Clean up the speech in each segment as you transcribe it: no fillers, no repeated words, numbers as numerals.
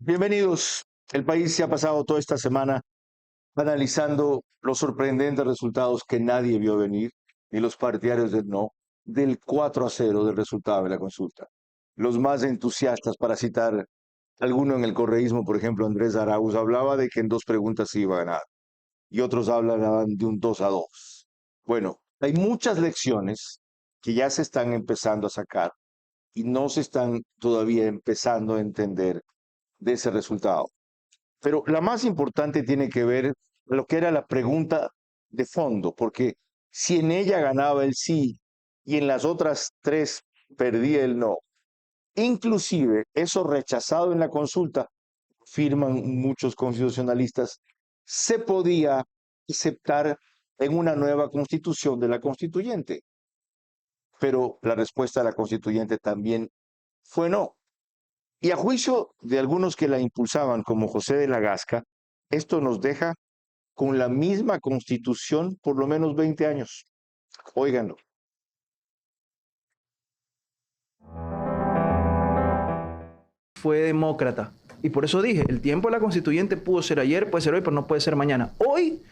Bienvenidos. El país se ha pasado toda esta semana analizando los sorprendentes resultados que nadie vio venir, ni los partidarios del no, del 4-0 del resultado de la consulta. Los más entusiastas, para citar alguno en el correísmo, por ejemplo, Andrés Arauz, hablaba de que en dos preguntas se iba a ganar, y otros hablaban de un 2-2. Bueno, hay muchas lecciones que ya se están empezando a sacar y no se están todavía empezando a entender de ese resultado. Pero la más importante tiene que ver lo que era la pregunta de fondo, porque si en ella ganaba el sí y en las otras tres perdía el no, inclusive eso rechazado en la consulta, firman muchos constitucionalistas, se podía aceptar en una nueva constitución de la constituyente. Pero la respuesta de la constituyente también fue no. Y a juicio de algunos que la impulsaban, como José de la Gasca, esto nos deja con la misma constitución por lo menos 20 años. Óiganlo. Fue demócrata. Y por eso dije, el tiempo de la constituyente pudo ser ayer, puede ser hoy, pero no puede ser mañana. Hoy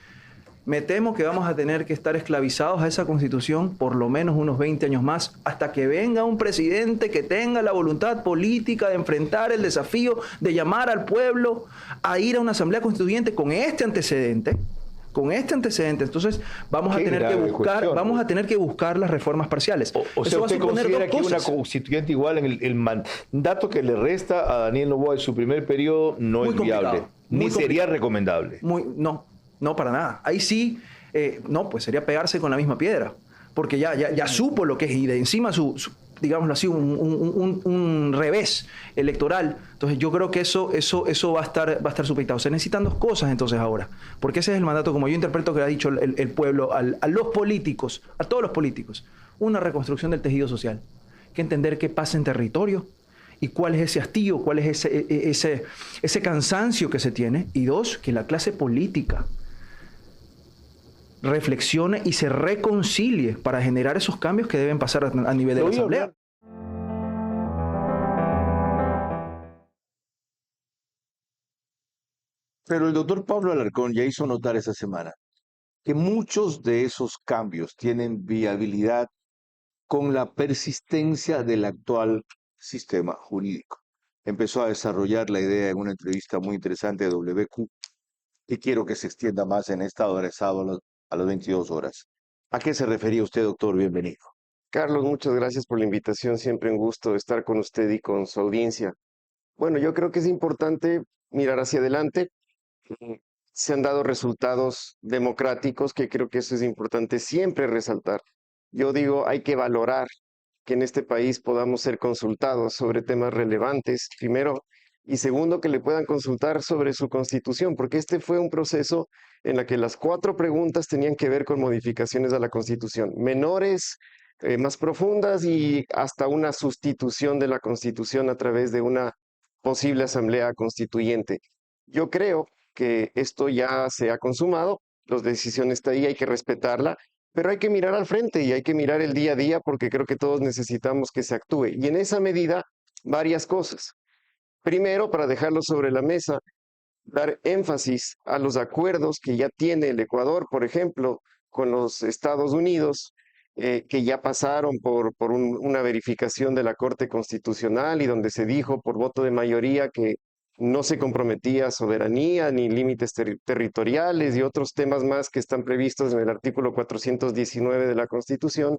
me temo que vamos a tener que estar esclavizados a esa constitución por lo menos unos 20 años más, hasta que venga un presidente que tenga la voluntad política de enfrentar el desafío de llamar al pueblo a ir a una asamblea constituyente con este antecedente. Entonces vamos a tener que buscar, vamos a tener que buscar las reformas parciales. O sea, ¿usted considera que una constituyente igual en el mandato que le resta a Daniel Noboa en su primer periodo no es viable, ni sería recomendable? No, para nada. Ahí sí, no, pues sería pegarse con la misma piedra, porque ya supo lo que es, y de encima digámoslo así, un revés electoral. Entonces yo creo que eso va a estar supeditado. Se necesitan dos cosas entonces ahora, porque ese es el mandato, como yo interpreto que ha dicho el pueblo a los políticos, a todos los políticos: una reconstrucción del tejido social, que entender qué pasa en territorio y cuál es ese hastío, cuál es ese cansancio que se tiene, y dos, que la clase política reflexione y se reconcilie para generar esos cambios que deben pasar a nivel de la Asamblea. Pero el doctor Pablo Alarcón ya hizo notar esa semana que muchos de esos cambios tienen viabilidad con la persistencia del actual sistema jurídico. Empezó a desarrollar la idea en una entrevista muy interesante de WQ, y quiero que se extienda más en esta hora, sábado a las 22 horas. ¿A qué se refería usted, doctor? Bienvenido. Carlos, muchas gracias por la invitación. Siempre un gusto estar con usted y con su audiencia. Bueno, yo creo que es importante mirar hacia adelante. Mm, Se han dado resultados democráticos que creo que eso es importante siempre resaltar. Yo digo, hay que valorar que en este país podamos ser consultados sobre temas relevantes, primero, y segundo, que le puedan consultar sobre su constitución, porque este fue un proceso en el que las cuatro preguntas tenían que ver con modificaciones a la constitución, menores, más profundas y hasta una sustitución de la constitución a través de una posible asamblea constituyente. Yo creo que esto ya se ha consumado, la decisión está ahí, hay que respetarla, pero hay que mirar al frente y hay que mirar el día a día porque creo que todos necesitamos que se actúe. Y en esa medida, varias cosas. Primero, para dejarlo sobre la mesa, dar énfasis a los acuerdos que ya tiene el Ecuador, por ejemplo, con los Estados Unidos, que ya pasaron por una verificación de la Corte Constitucional y donde se dijo por voto de mayoría que no se comprometía soberanía ni límites territoriales y otros temas más que están previstos en el artículo 419 de la Constitución.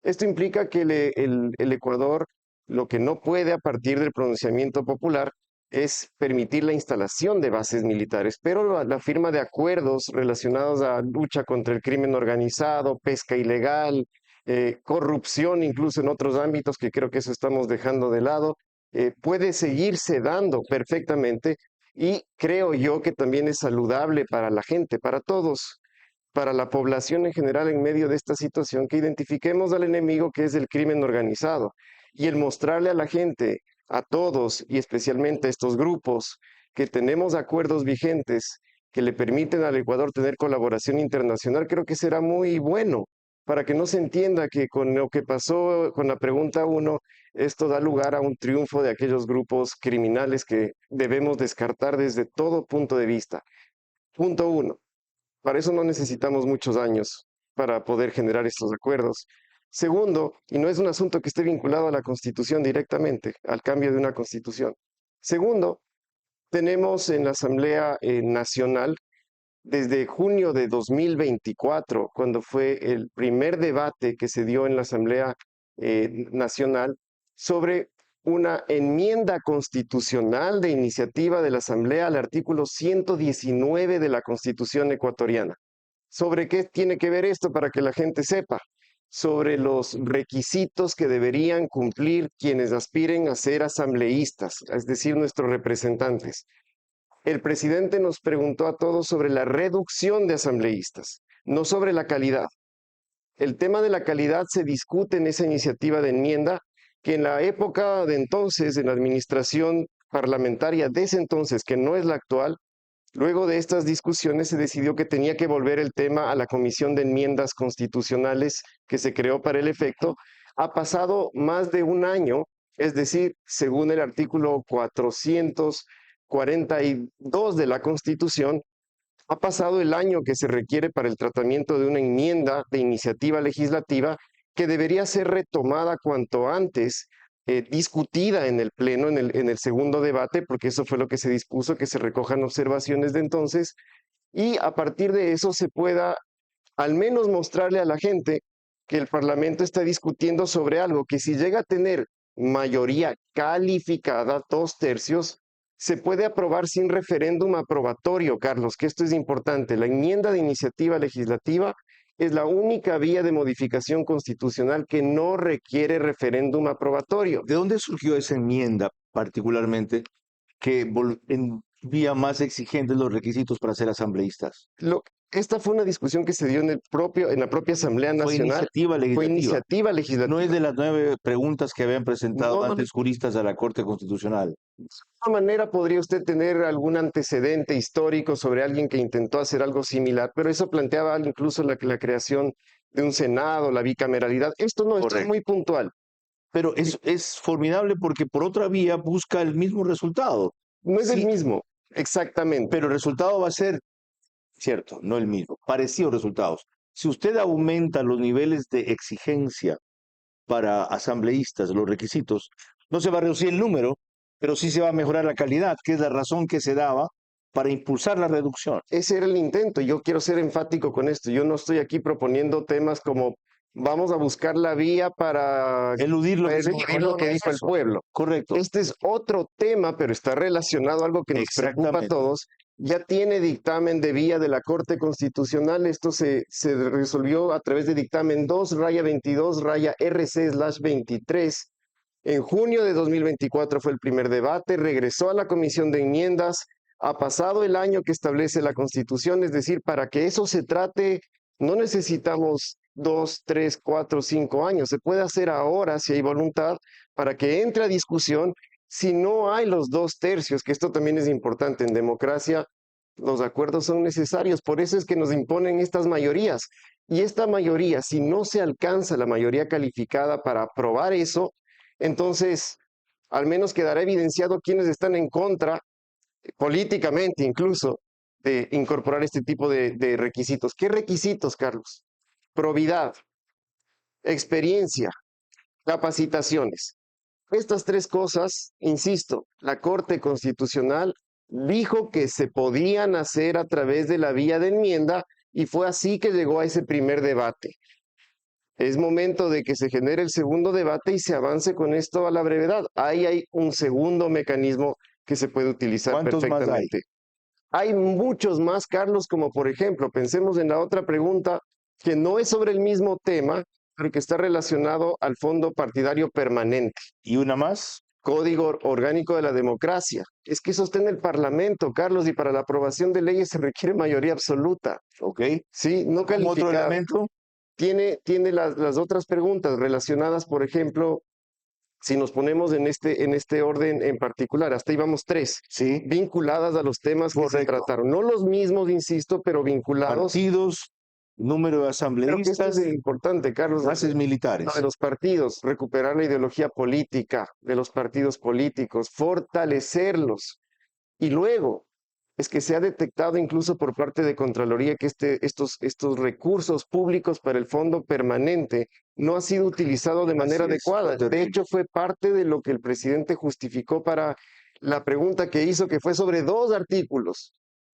Esto implica que el Ecuador lo que no puede a partir del pronunciamiento popular es permitir la instalación de bases militares, pero la firma de acuerdos relacionados a lucha contra el crimen organizado, pesca ilegal, corrupción incluso en otros ámbitos, que creo que eso estamos dejando de lado, puede seguirse dando perfectamente y creo yo que también es saludable para la gente, para todos, para la población en general en medio de esta situación, que identifiquemos al enemigo que es el crimen organizado y el mostrarle a la gente, a todos y especialmente a estos grupos, que tenemos acuerdos vigentes que le permiten al Ecuador tener colaboración internacional, creo que será muy bueno para que no se entienda que con lo que pasó con la pregunta 1, esto da lugar a un triunfo de aquellos grupos criminales que debemos descartar desde todo punto de vista. Punto 1. Para eso no necesitamos muchos años para poder generar estos acuerdos. Segundo, y no es un asunto que esté vinculado a la Constitución directamente, al cambio de una Constitución. Segundo, tenemos en la Asamblea Nacional, desde junio de 2024, cuando fue el primer debate que se dio en la Asamblea Nacional, sobre una enmienda constitucional de iniciativa de la Asamblea al artículo 119 de la Constitución ecuatoriana. ¿Sobre qué tiene que ver esto para que la gente sepa? Sobre los requisitos que deberían cumplir quienes aspiren a ser asambleístas, es decir, nuestros representantes. El presidente nos preguntó a todos sobre la reducción de asambleístas, no sobre la calidad. El tema de la calidad se discute en esa iniciativa de enmienda que en la época de entonces, en la administración parlamentaria de ese entonces, que no es la actual, luego de estas discusiones se decidió que tenía que volver el tema a la Comisión de Enmiendas Constitucionales que se creó para el efecto. Ha pasado más de un año, es decir, según el artículo 442 de la Constitución, ha pasado el año que se requiere para el tratamiento de una enmienda de iniciativa legislativa que debería ser retomada cuanto antes, discutida en el Pleno, en el segundo debate, porque eso fue lo que se dispuso, que se recojan observaciones de entonces, y a partir de eso se pueda al menos mostrarle a la gente que el Parlamento está discutiendo sobre algo que si llega a tener mayoría calificada, 2/3, se puede aprobar sin referéndum aprobatorio, Carlos, que esto es importante. La enmienda de iniciativa legislativa es la única vía de modificación constitucional que no requiere referéndum aprobatorio. ¿De dónde surgió esa enmienda particularmente que envía más exigentes los requisitos para ser asambleístas? Esta fue una discusión que se dio en la propia Asamblea Fue Nacional. iniciativa legislativa. Fue iniciativa legislativa. No es de las 9 preguntas que habían presentado No, antes juristas a la Corte Constitucional. De alguna manera podría usted tener algún antecedente histórico sobre alguien que intentó hacer algo similar, pero eso planteaba incluso la creación de un Senado, la bicameralidad. Esto no, esto es muy puntual. Pero es formidable porque por otra vía busca el mismo resultado. No es Sí, el mismo, exactamente. pero el resultado va a ser, cierto, no el mismo, parecidos resultados. Si usted aumenta los niveles de exigencia para asambleístas, los requisitos, no se va a reducir el número, pero sí se va a mejorar la calidad, que es la razón que se daba para impulsar la reducción. Ese era el intento. Yo quiero ser enfático con esto. Yo no estoy aquí proponiendo temas como vamos a buscar la vía para Eludir lo que dijo el pueblo. Correcto. Este es otro tema, pero está relacionado a algo que nos preocupa a todos. Ya tiene dictamen de vía de la Corte Constitucional. Esto se resolvió a través de dictamen 2-22-RC/23. En junio de 2024 fue el primer debate, regresó a la Comisión de Enmiendas, ha pasado el año que establece la Constitución, es decir, para que eso se trate, no necesitamos 2, 3, 4, 5 años, se puede hacer ahora si hay voluntad para que entre a discusión. Si no hay los 2/3, que esto también es importante en democracia, los acuerdos son necesarios, por eso es que nos imponen estas mayorías. Y esta mayoría, si no se alcanza la mayoría calificada para aprobar eso, entonces al menos quedará evidenciado quienes están en contra, políticamente incluso, de incorporar este tipo de requisitos. ¿Qué requisitos, Carlos? Probidad, experiencia, capacitaciones. Estas 3 cosas, insisto, la Corte Constitucional dijo que se podían hacer a través de la vía de enmienda y fue así que llegó a ese primer debate. Es momento de que se genere el segundo debate y se avance con esto a la brevedad. Ahí hay un segundo mecanismo que se puede utilizar perfectamente. Hay muchos más, Carlos, como por ejemplo, pensemos en la otra pregunta que no es sobre el mismo tema, pero que está relacionado al Fondo Partidario Permanente. ¿Y una más? Código Orgánico de la Democracia. Es que eso está en el Parlamento, Carlos, y para la aprobación de leyes se requiere mayoría absoluta. Ok. Sí, no calificada. ¿Otro elemento? Tiene las otras preguntas relacionadas, por ejemplo, si nos ponemos en este orden en particular, hasta ahí vamos 3, sí, vinculadas a los temas que se trataron. No los mismos, insisto, pero vinculados. Partidos número de Creo que esto asambleístas, es importante, Carlos. bases militares. De los partidos, recuperar la ideología política de los partidos políticos, fortalecerlos. Y luego, es que se ha detectado incluso por parte de Contraloría que estos recursos públicos para el fondo permanente no ha sido utilizado de manera Así es, adecuada. De terrible. hecho, fue parte de lo que el presidente justificó para la pregunta que hizo, que fue sobre 2 artículos.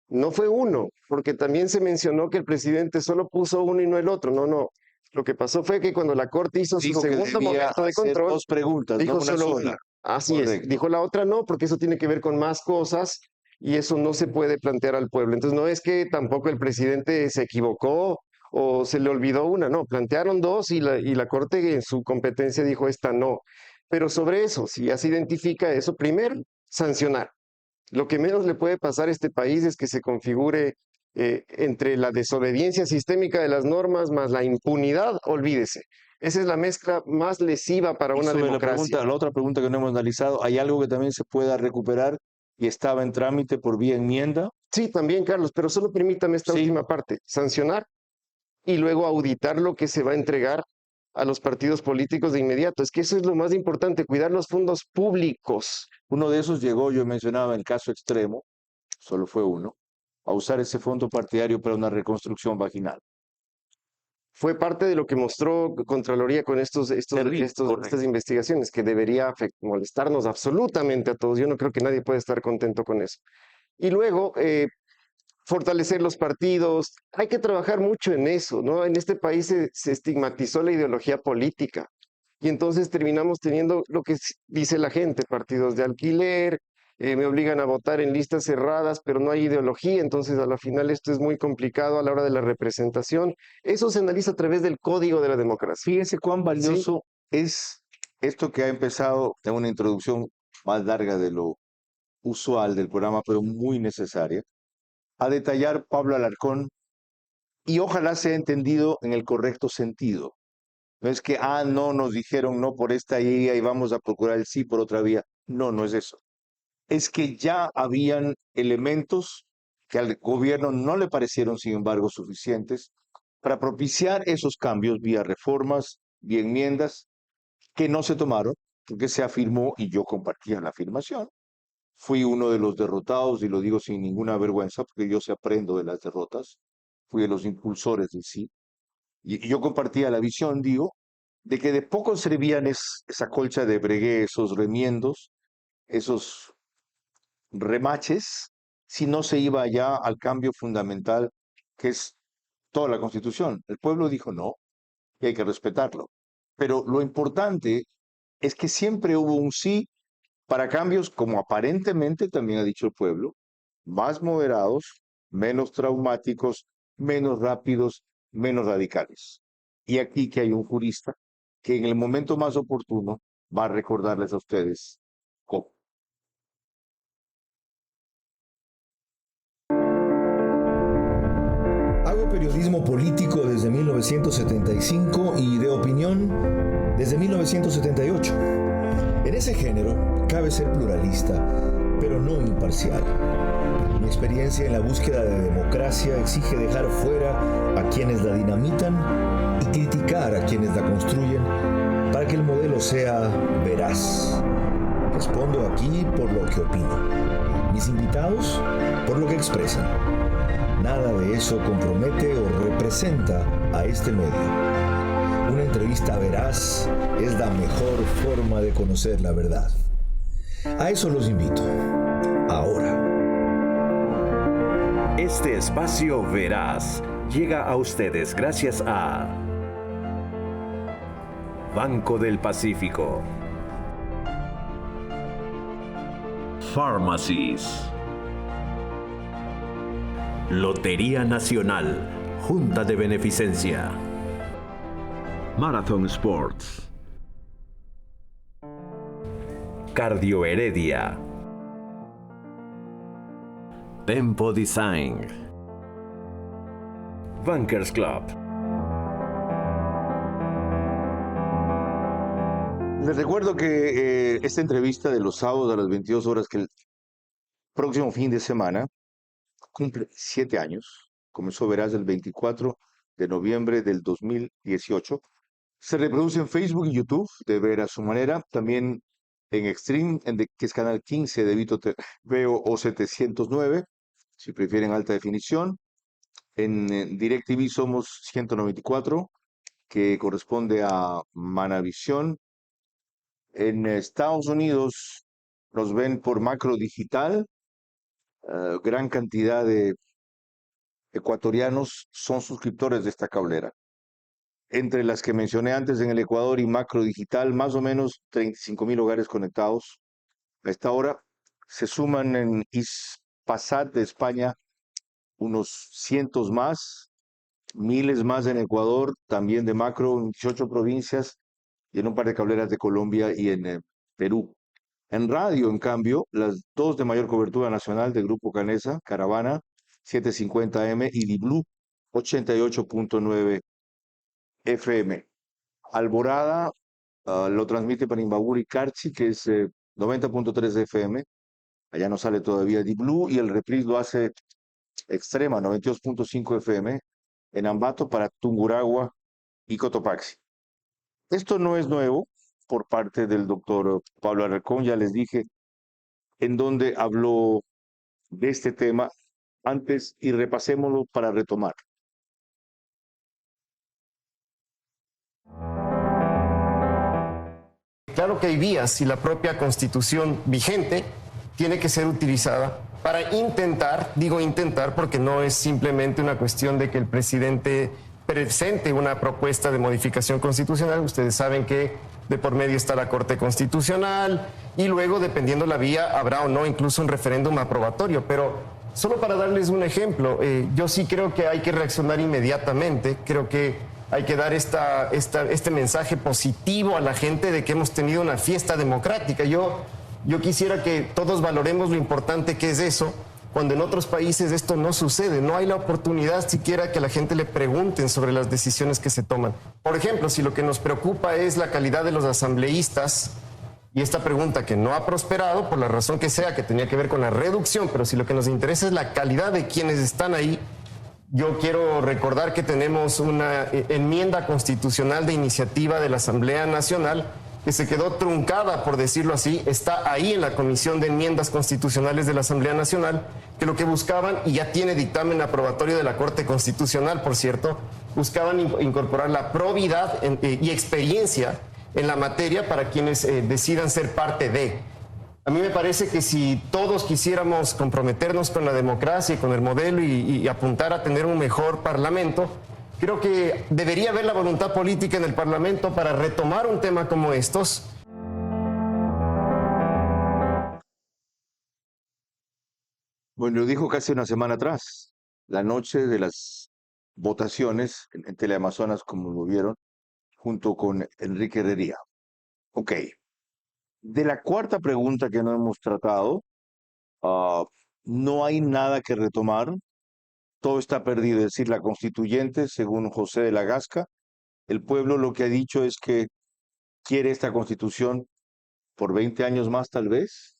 No fue uno, porque también se mencionó que el presidente solo puso uno y no el otro. No, no. Lo que pasó fue que cuando la Corte hizo su Dijo que segundo debía momento de hacer control, 2 preguntas, dijo no una solo sola. una. Así es. Correcto. Dijo la otra no, porque eso tiene que ver con más cosas y eso no se puede plantear al pueblo. Entonces no es que tampoco el presidente se equivocó o se le olvidó una, no, plantearon 2 y la Corte en su competencia dijo esta no. Pero sobre eso, si ya se identifica eso, primero, sancionar. Lo que menos le puede pasar a este país es que se configure entre la desobediencia sistémica de las normas más la impunidad, olvídese. Esa es la mezcla más lesiva para Y una sobre democracia. la otra pregunta que no hemos analizado, ¿hay algo que también se pueda recuperar y estaba en trámite por vía enmienda? Sí, también, Carlos, pero solo permítame esta Sí. última parte, sancionar y luego auditar lo que se va a entregar a los partidos políticos de inmediato. Es que eso es lo más importante, cuidar los fondos públicos. Uno de esos llegó, yo mencionaba el caso extremo, solo fue uno, a usar ese fondo partidario para una reconstrucción vaginal. Fue parte de lo que mostró Contraloría con Terrible, estas correcto. investigaciones, que debería molestarnos absolutamente a todos. Yo no creo que nadie pueda estar contento con eso. Y luego, fortalecer los partidos. Hay que trabajar mucho en eso, ¿no? En este país se estigmatizó la ideología política y entonces terminamos teniendo lo que dice la gente, partidos de alquiler, me obligan a votar en listas cerradas, pero no hay ideología, entonces a la final esto es muy complicado a la hora de la representación. Eso se analiza a través del código de la democracia. Fíjese cuán valioso es esto que ha empezado en una introducción más larga de lo usual del programa, pero muy necesaria, a detallar Pablo Alarcón y ojalá sea entendido en el correcto sentido. No es que, no, nos dijeron no por esta vía y vamos a procurar el sí por otra vía. No, no es eso. Es que ya habían elementos que al gobierno no le parecieron, sin embargo, suficientes para propiciar esos cambios vía reformas, vía enmiendas, que no se tomaron, porque se afirmó, y yo compartía la afirmación, fui uno de los derrotados, y lo digo sin ninguna vergüenza, porque yo se aprendo de las derrotas, fui de los impulsores del sí, y yo compartía la visión, digo, de que de poco servían esa colcha de bregué, esos remiendos, esos remaches, si no se iba ya al cambio fundamental que es toda la Constitución. El pueblo dijo no, y hay que respetarlo. Pero lo importante es que siempre hubo un sí para cambios, como aparentemente también ha dicho el pueblo, más moderados, menos traumáticos, menos rápidos, menos radicales. Y aquí que hay un jurista que en el momento más oportuno va a recordarles a ustedes cómo. Hago periodismo político desde 1975 y de opinión desde 1978. En ese género cabe ser pluralista, pero no imparcial. Mi experiencia en la búsqueda de democracia exige dejar fuera a quienes la dinamitan y criticar a quienes la construyen para que el modelo sea veraz. Respondo aquí por lo que opino. Mis invitados por lo que expresan. Nada de eso compromete o representa a este medio. Una entrevista veraz es la mejor forma de conocer la verdad. A eso los invito. Ahora. Este espacio veraz llega a ustedes gracias a Banco del Pacífico, Pharmacies, Lotería Nacional, Junta de Beneficencia, Marathon Sports, Cardio Heredia, Tempo Design, Bankers Club. Les recuerdo que esta entrevista de los sábados a las 22 horas, que el próximo fin de semana cumple 7 años, comenzó verás el 24 de noviembre del 2018. Se reproduce en Facebook y YouTube, de ver a su manera. También en Extreme, que es canal 15 de Vito Veo o 709, si prefieren alta definición. En DirecTV somos 194, que corresponde a Manavisión. En Estados Unidos nos ven por Macro Digital. Gran cantidad de ecuatorianos son suscriptores de esta cablera. Entre las que mencioné antes en el Ecuador y Macro Digital, más o menos 35,000 hogares conectados. A esta hora se suman en Hispasat de España unos cientos más, miles más en Ecuador, también de Macro en 18 provincias y en un par de cableras de Colombia y en Perú. En radio, en cambio, las dos de mayor cobertura nacional de Grupo Canesa, Caravana 750M y Di-Blue 88.9 FM. Alborada lo transmite para Imbabura y Carchi, que es 90.3 FM. Allá no sale todavía Di-Blue, y el reprise lo hace Extrema 92.5 FM en Ambato para Tungurahua y Cotopaxi. Esto no es nuevo por parte del doctor Pablo Alarcón, ya les dije en donde habló de este tema antes y repasémoslo para retomar. Claro que hay vías y la propia Constitución vigente tiene que ser utilizada para intentar, digo intentar porque no es simplemente una cuestión de que el presidente presente una propuesta de modificación constitucional. Ustedes saben que de por medio está la Corte Constitucional y luego, dependiendo la vía, habrá o no incluso un referéndum aprobatorio. Pero solo para darles un ejemplo, yo sí creo que hay que reaccionar inmediatamente. Creo que hay que dar este mensaje positivo a la gente de que hemos tenido una fiesta democrática. Yo quisiera que todos valoremos lo importante que es eso, cuando en otros países esto no sucede. No hay la oportunidad siquiera que a la gente le pregunten sobre las decisiones que se toman. Por ejemplo, si lo que nos preocupa es la calidad de los asambleístas, y esta pregunta que no ha prosperado por la razón que sea, que tenía que ver con la reducción, pero si lo que nos interesa es la calidad de quienes están ahí, yo quiero recordar que tenemos una enmienda constitucional de iniciativa de la Asamblea Nacional que se quedó truncada, por decirlo así, está ahí en la Comisión de Enmiendas Constitucionales de la Asamblea Nacional, que lo que buscaban, y ya tiene dictamen aprobatorio de la Corte Constitucional, por cierto, buscaban incorporar la probidad y experiencia en la materia para quienes decidan ser parte de. A mí me parece que si todos quisiéramos comprometernos con la democracia y con el modelo y apuntar a tener un mejor parlamento, creo que debería haber la voluntad política en el Parlamento para retomar un tema como estos. Bueno, lo dijo casi una semana atrás, la noche de las votaciones en Teleamazonas, como lo vieron, junto con Enrique Herrería. Ok. De la cuarta pregunta que no hemos tratado, no hay nada que retomar. Todo está perdido. Es decir, la constituyente, según José de la Gasca, el pueblo lo que ha dicho es que quiere esta constitución por 20 años más, tal vez.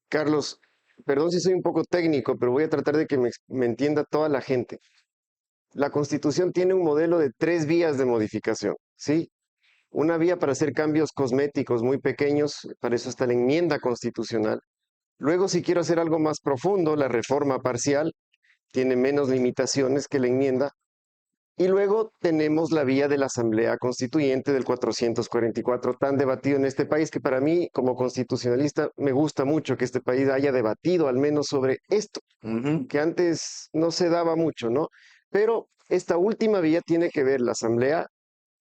Carlos, perdón si soy un poco técnico, pero voy a tratar de que me entienda toda la gente. La Constitución tiene un modelo de 3 vías de modificación, ¿sí? Una vía para hacer cambios cosméticos muy pequeños, para eso está la enmienda constitucional. Luego, si quiero hacer algo más profundo, la reforma parcial tiene menos limitaciones que la enmienda. Y luego tenemos la vía de la Asamblea Constituyente del 444, tan debatido en este país, que para mí, como constitucionalista, me gusta mucho que este país haya debatido al menos sobre esto, que antes no se daba mucho, ¿no? Pero esta última vía tiene que ver la Asamblea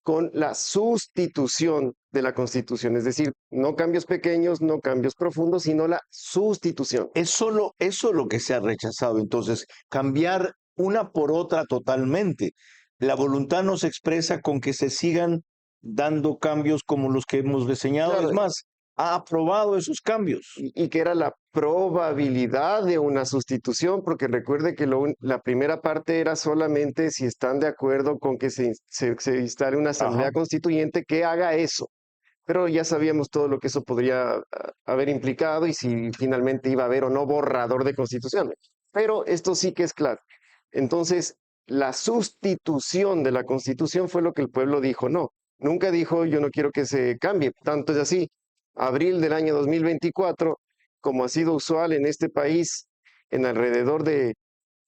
con la sustitución de la Constitución, es decir, no cambios pequeños, no cambios profundos, sino la sustitución. Es solo eso lo que se ha rechazado. Entonces, cambiar una por otra totalmente. La voluntad no se expresa con que se sigan dando cambios como los que hemos reseñado. Claro. Es más, ha aprobado esos cambios. Y que era la probabilidad de una sustitución, porque recuerde que la primera parte era solamente si están de acuerdo con que se instale una asamblea constituyente que haga eso. Pero ya sabíamos todo lo que eso podría haber implicado y si finalmente iba a haber o no borrador de constitución. Pero esto sí que es claro. Entonces, la sustitución de la Constitución fue lo que el pueblo dijo no. Nunca dijo yo no quiero que se cambie. Tanto es así, abril del año 2024, como ha sido usual en este país, en alrededor de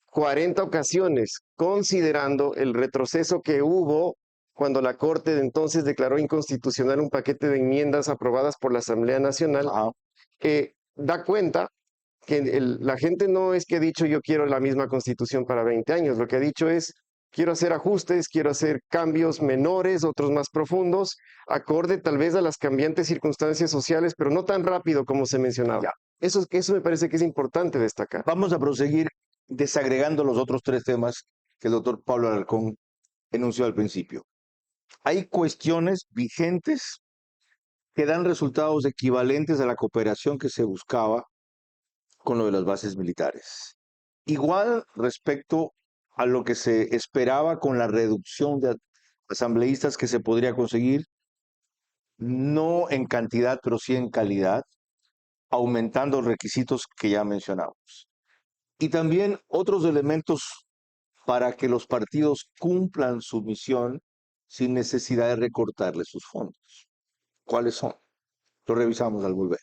40 ocasiones, considerando el retroceso que hubo cuando la Corte de entonces declaró inconstitucional un paquete de enmiendas aprobadas por la Asamblea Nacional, da cuenta que la gente no es que ha dicho yo quiero la misma Constitución para 20 años, lo que ha dicho es quiero hacer ajustes, quiero hacer cambios menores, otros más profundos, acorde tal vez a las cambiantes circunstancias sociales, pero no tan rápido como se mencionaba. Eso me parece que es importante destacar. Vamos a proseguir desagregando los otros tres temas que el doctor Pablo Alarcón enunció al principio. Hay cuestiones vigentes que dan resultados equivalentes a la cooperación que se buscaba con lo de las bases militares. Igual respecto a lo que se esperaba con la reducción de asambleístas que se podría conseguir, no en cantidad, pero sí en calidad, aumentando los requisitos que ya mencionamos. Y también otros elementos para que los partidos cumplan su misión sin necesidad de recortarles sus fondos. ¿Cuáles son? Lo revisamos al volver.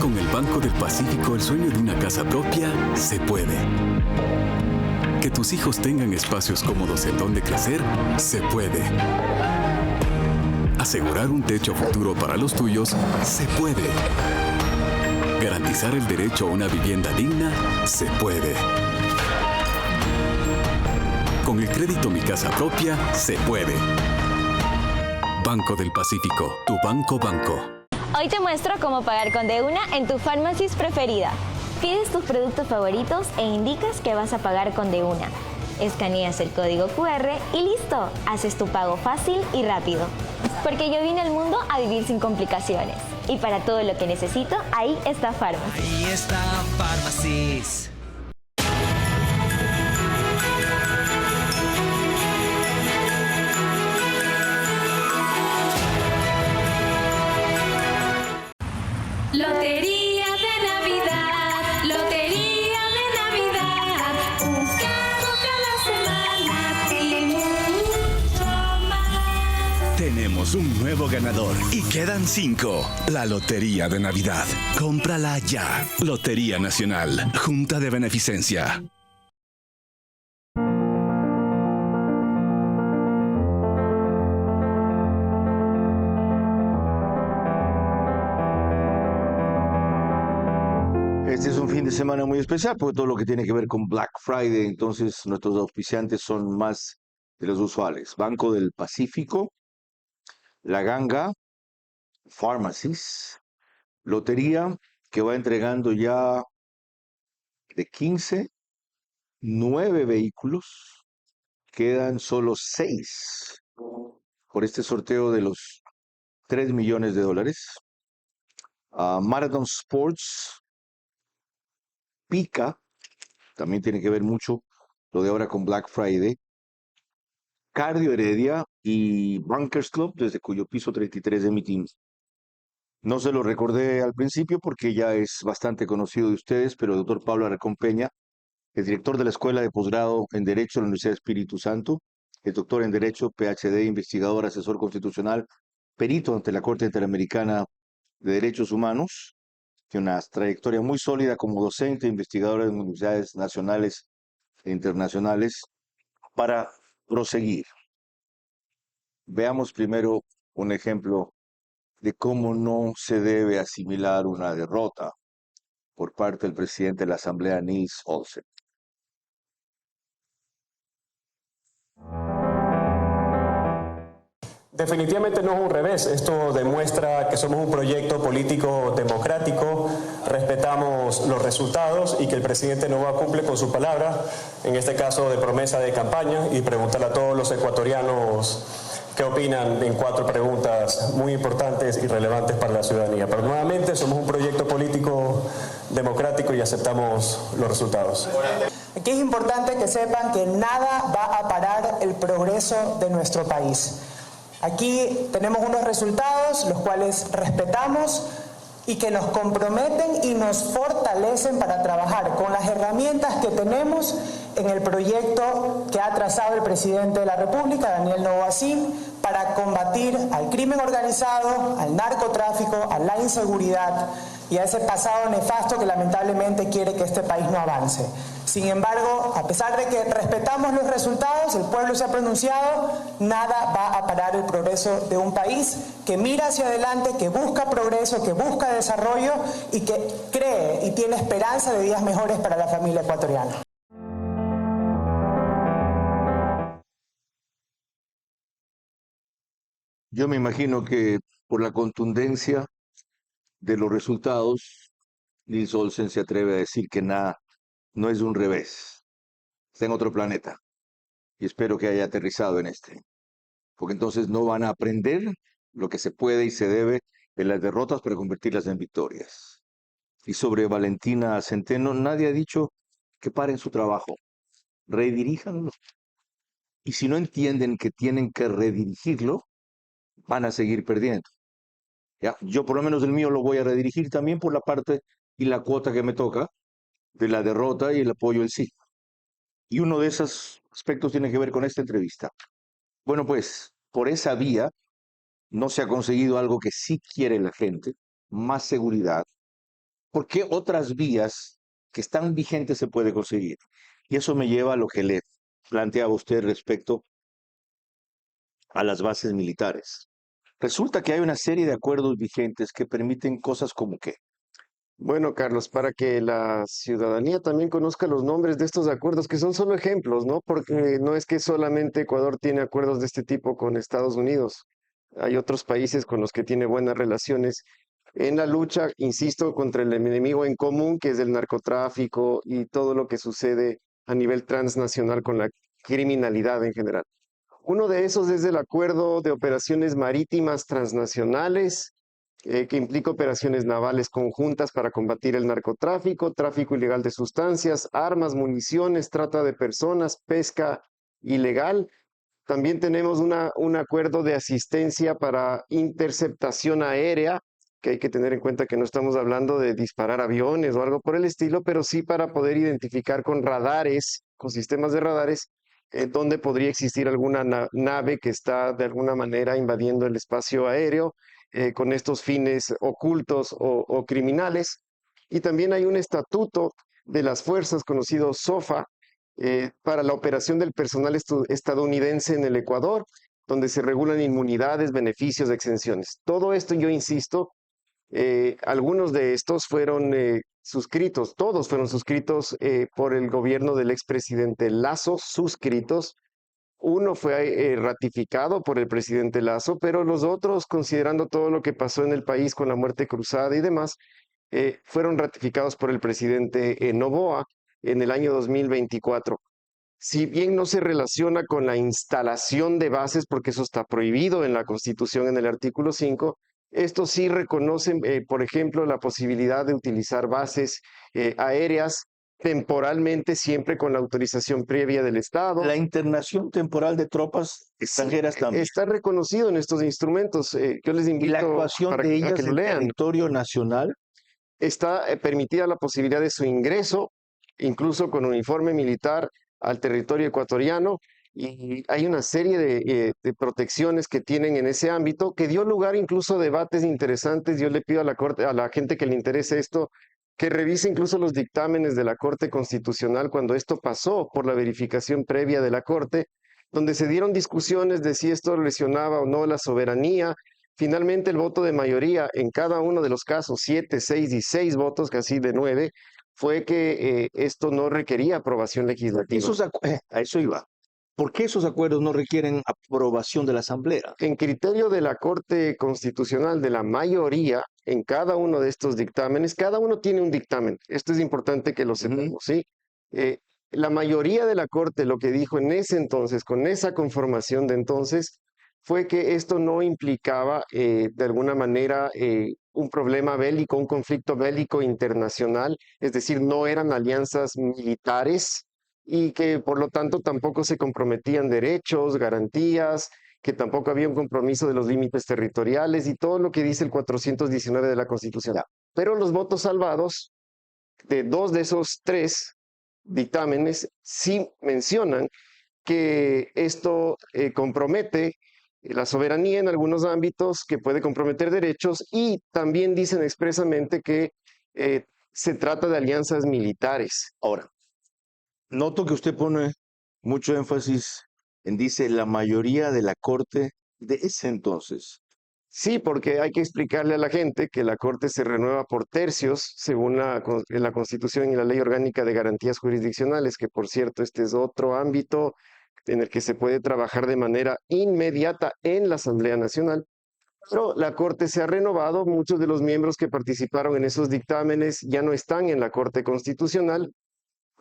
Con el Banco del Pacífico, el sueño de una casa propia se puede. Que tus hijos tengan espacios cómodos en donde crecer, se puede. Asegurar un techo futuro para los tuyos, se puede. Garantizar el derecho a una vivienda digna, se puede. Con el crédito Mi Casa Propia, se puede. Banco del Pacífico, tu banco. Hoy te muestro cómo pagar con De Una en tu Pharmacy's preferida. Pides tus productos favoritos e indicas que vas a pagar con De Una. Escaneas el código QR y listo, haces tu pago fácil y rápido. Porque yo vine al mundo a vivir sin complicaciones. Y para todo lo que necesito, ahí está Pharmacy's. Ahí está Pharmacy's. Lotería de Navidad, Lotería de Navidad, un carro cada semana y mucho más. Tenemos un nuevo ganador y quedan 5. La Lotería de Navidad. Cómprala ya. Lotería Nacional, Junta de Beneficencia. Este es un fin de semana muy especial porque todo lo que tiene que ver con Black Friday, entonces nuestros auspiciantes son más de los usuales. Banco del Pacífico, La Ganga, Pharmacy's, Lotería, que va entregando ya de 15, 9 vehículos, quedan solo 6 por este sorteo de los $3 millones. Marathon Sports, Pica, también tiene que ver mucho lo de ahora con Black Friday. Cardio Heredia y Bunkers Club, desde cuyo piso 33 emitimos. No se lo recordé al principio porque ya es bastante conocido de ustedes, pero el doctor Pablo Alarcón Peña, el director de la Escuela de Posgrado en Derecho de la Universidad Espíritu Santo, el doctor en Derecho, PhD, investigador, asesor constitucional, perito ante la Corte Interamericana de Derechos Humanos, tiene una trayectoria muy sólida como docente e investigador en universidades nacionales e internacionales. Para proseguir, veamos primero un ejemplo de cómo no se debe asimilar una derrota por parte del presidente de la Asamblea, Nils Olsen. Definitivamente no es un revés, esto demuestra que somos un proyecto político democrático, respetamos los resultados y que el presidente Noboa cumple con su palabra, en este caso de promesa de campaña, y preguntarle a todos los ecuatorianos qué opinan en 4 preguntas muy importantes y relevantes para la ciudadanía. Pero nuevamente somos un proyecto político democrático y aceptamos los resultados. Aquí es importante que sepan que nada va a parar el progreso de nuestro país. Aquí tenemos unos resultados los cuales respetamos y que nos comprometen y nos fortalecen para trabajar con las herramientas que tenemos en el proyecto que ha trazado el presidente de la República, Daniel Noboa Sim, para combatir al crimen organizado, al narcotráfico, a la inseguridad y a ese pasado nefasto que lamentablemente quiere que este país no avance. Sin embargo, a pesar de que respetamos los resultados, el pueblo se ha pronunciado, nada va a parar el progreso de un país que mira hacia adelante, que busca progreso, que busca desarrollo y que cree y tiene esperanza de días mejores para la familia ecuatoriana. Yo me imagino que por la contundencia de los resultados, Nils Olsen se atreve a decir que nada, no es un revés, está en otro planeta. Y espero que haya aterrizado en este, porque entonces no van a aprender lo que se puede y se debe de las derrotas para convertirlas en victorias. Y sobre Valentina Centeno, nadie ha dicho que paren su trabajo, rediríjanlo. Y si no entienden que tienen que redirigirlo, van a seguir perdiendo. ¿Ya? Yo por lo menos el mío lo voy a redirigir también por la parte y la cuota que me toca de la derrota y el apoyo del sí. Y uno de esos aspectos tiene que ver con esta entrevista. Bueno, pues por esa vía no se ha conseguido algo que sí quiere la gente, más seguridad. ¿Por qué otras vías que están vigentes se puede conseguir? Y eso me lleva a lo que le planteaba usted respecto a las bases militares. Resulta que hay una serie de acuerdos vigentes que permiten cosas como que. Bueno, Carlos, para que la ciudadanía también conozca los nombres de estos acuerdos, que son solo ejemplos, ¿no? Porque no es que solamente Ecuador tiene acuerdos de este tipo con Estados Unidos. Hay otros países con los que tiene buenas relaciones en la lucha, insisto, contra el enemigo en común, que es el narcotráfico y todo lo que sucede a nivel transnacional con la criminalidad en general. Uno de esos es el Acuerdo de Operaciones Marítimas Transnacionales, que implica operaciones navales conjuntas para combatir el narcotráfico, tráfico ilegal de sustancias, armas, municiones, trata de personas, pesca ilegal. También tenemos un acuerdo de asistencia para interceptación aérea, que hay que tener en cuenta que no estamos hablando de disparar aviones o algo por el estilo, pero sí para poder identificar con radares, con sistemas de radares, donde podría existir alguna nave que está de alguna manera invadiendo el espacio aéreo con estos fines ocultos o criminales. Y también hay un estatuto de las fuerzas conocido SOFA para la operación del personal estadounidense en el Ecuador, donde se regulan inmunidades, beneficios, exenciones. Todo esto, yo insisto, algunos de estos fueron suscritos, todos fueron suscritos por el gobierno del expresidente Lasso, suscritos. Uno fue ratificado por el presidente Lasso, pero los otros, considerando todo lo que pasó en el país con la muerte cruzada y demás, fueron ratificados por el presidente Noboa en el año 2024. Si bien no se relaciona con la instalación de bases, porque eso está prohibido en la Constitución en el artículo 5, estos sí reconocen, por ejemplo, la posibilidad de utilizar bases aéreas temporalmente, siempre con la autorización previa del Estado. La internación temporal de tropas extranjeras también. Está reconocido en estos instrumentos. Yo les invito ¿Y la actuación de ellas que lo en lean. territorio nacional? Está permitida la posibilidad de su ingreso, incluso con uniforme militar, al territorio ecuatoriano, y hay una serie de protecciones que tienen en ese ámbito que dio lugar incluso a debates interesantes. Yo le pido a la Corte, a la gente que le interese esto, que revise incluso los dictámenes de la Corte Constitucional cuando esto pasó por la verificación previa de la Corte, donde se dieron discusiones de si esto lesionaba o no la soberanía. Finalmente el voto de mayoría en cada uno de los casos, 7, 6 y 6 votos, casi de 9, fue que esto no requería aprobación legislativa. A eso iba. ¿Por qué esos acuerdos no requieren aprobación de la Asamblea? En criterio de la Corte Constitucional, de la mayoría, en cada uno de estos dictámenes, cada uno tiene un dictamen. Esto es importante que lo sepamos, ¿sí? La mayoría de la Corte lo que dijo en ese entonces, con esa conformación de entonces, fue que esto no implicaba de alguna manera un problema bélico, un conflicto bélico internacional, es decir, no eran alianzas militares, y que por lo tanto tampoco se comprometían derechos, garantías, que tampoco había un compromiso de los límites territoriales y todo lo que dice el 419 de la Constitución. Pero los votos salvados de 2 de esos 3 dictámenes sí mencionan que esto compromete la soberanía en algunos ámbitos, que puede comprometer derechos, y también dicen expresamente que se trata de alianzas militares. Ahora, noto que usted pone mucho énfasis en, dice, la mayoría de la Corte de ese entonces. Sí, porque hay que explicarle a la gente que la Corte se renueva por tercios, según la Constitución y la Ley Orgánica de Garantías Jurisdiccionales, que por cierto este es otro ámbito en el que se puede trabajar de manera inmediata en la Asamblea Nacional. Pero la Corte se ha renovado, muchos de los miembros que participaron en esos dictámenes ya no están en la Corte Constitucional,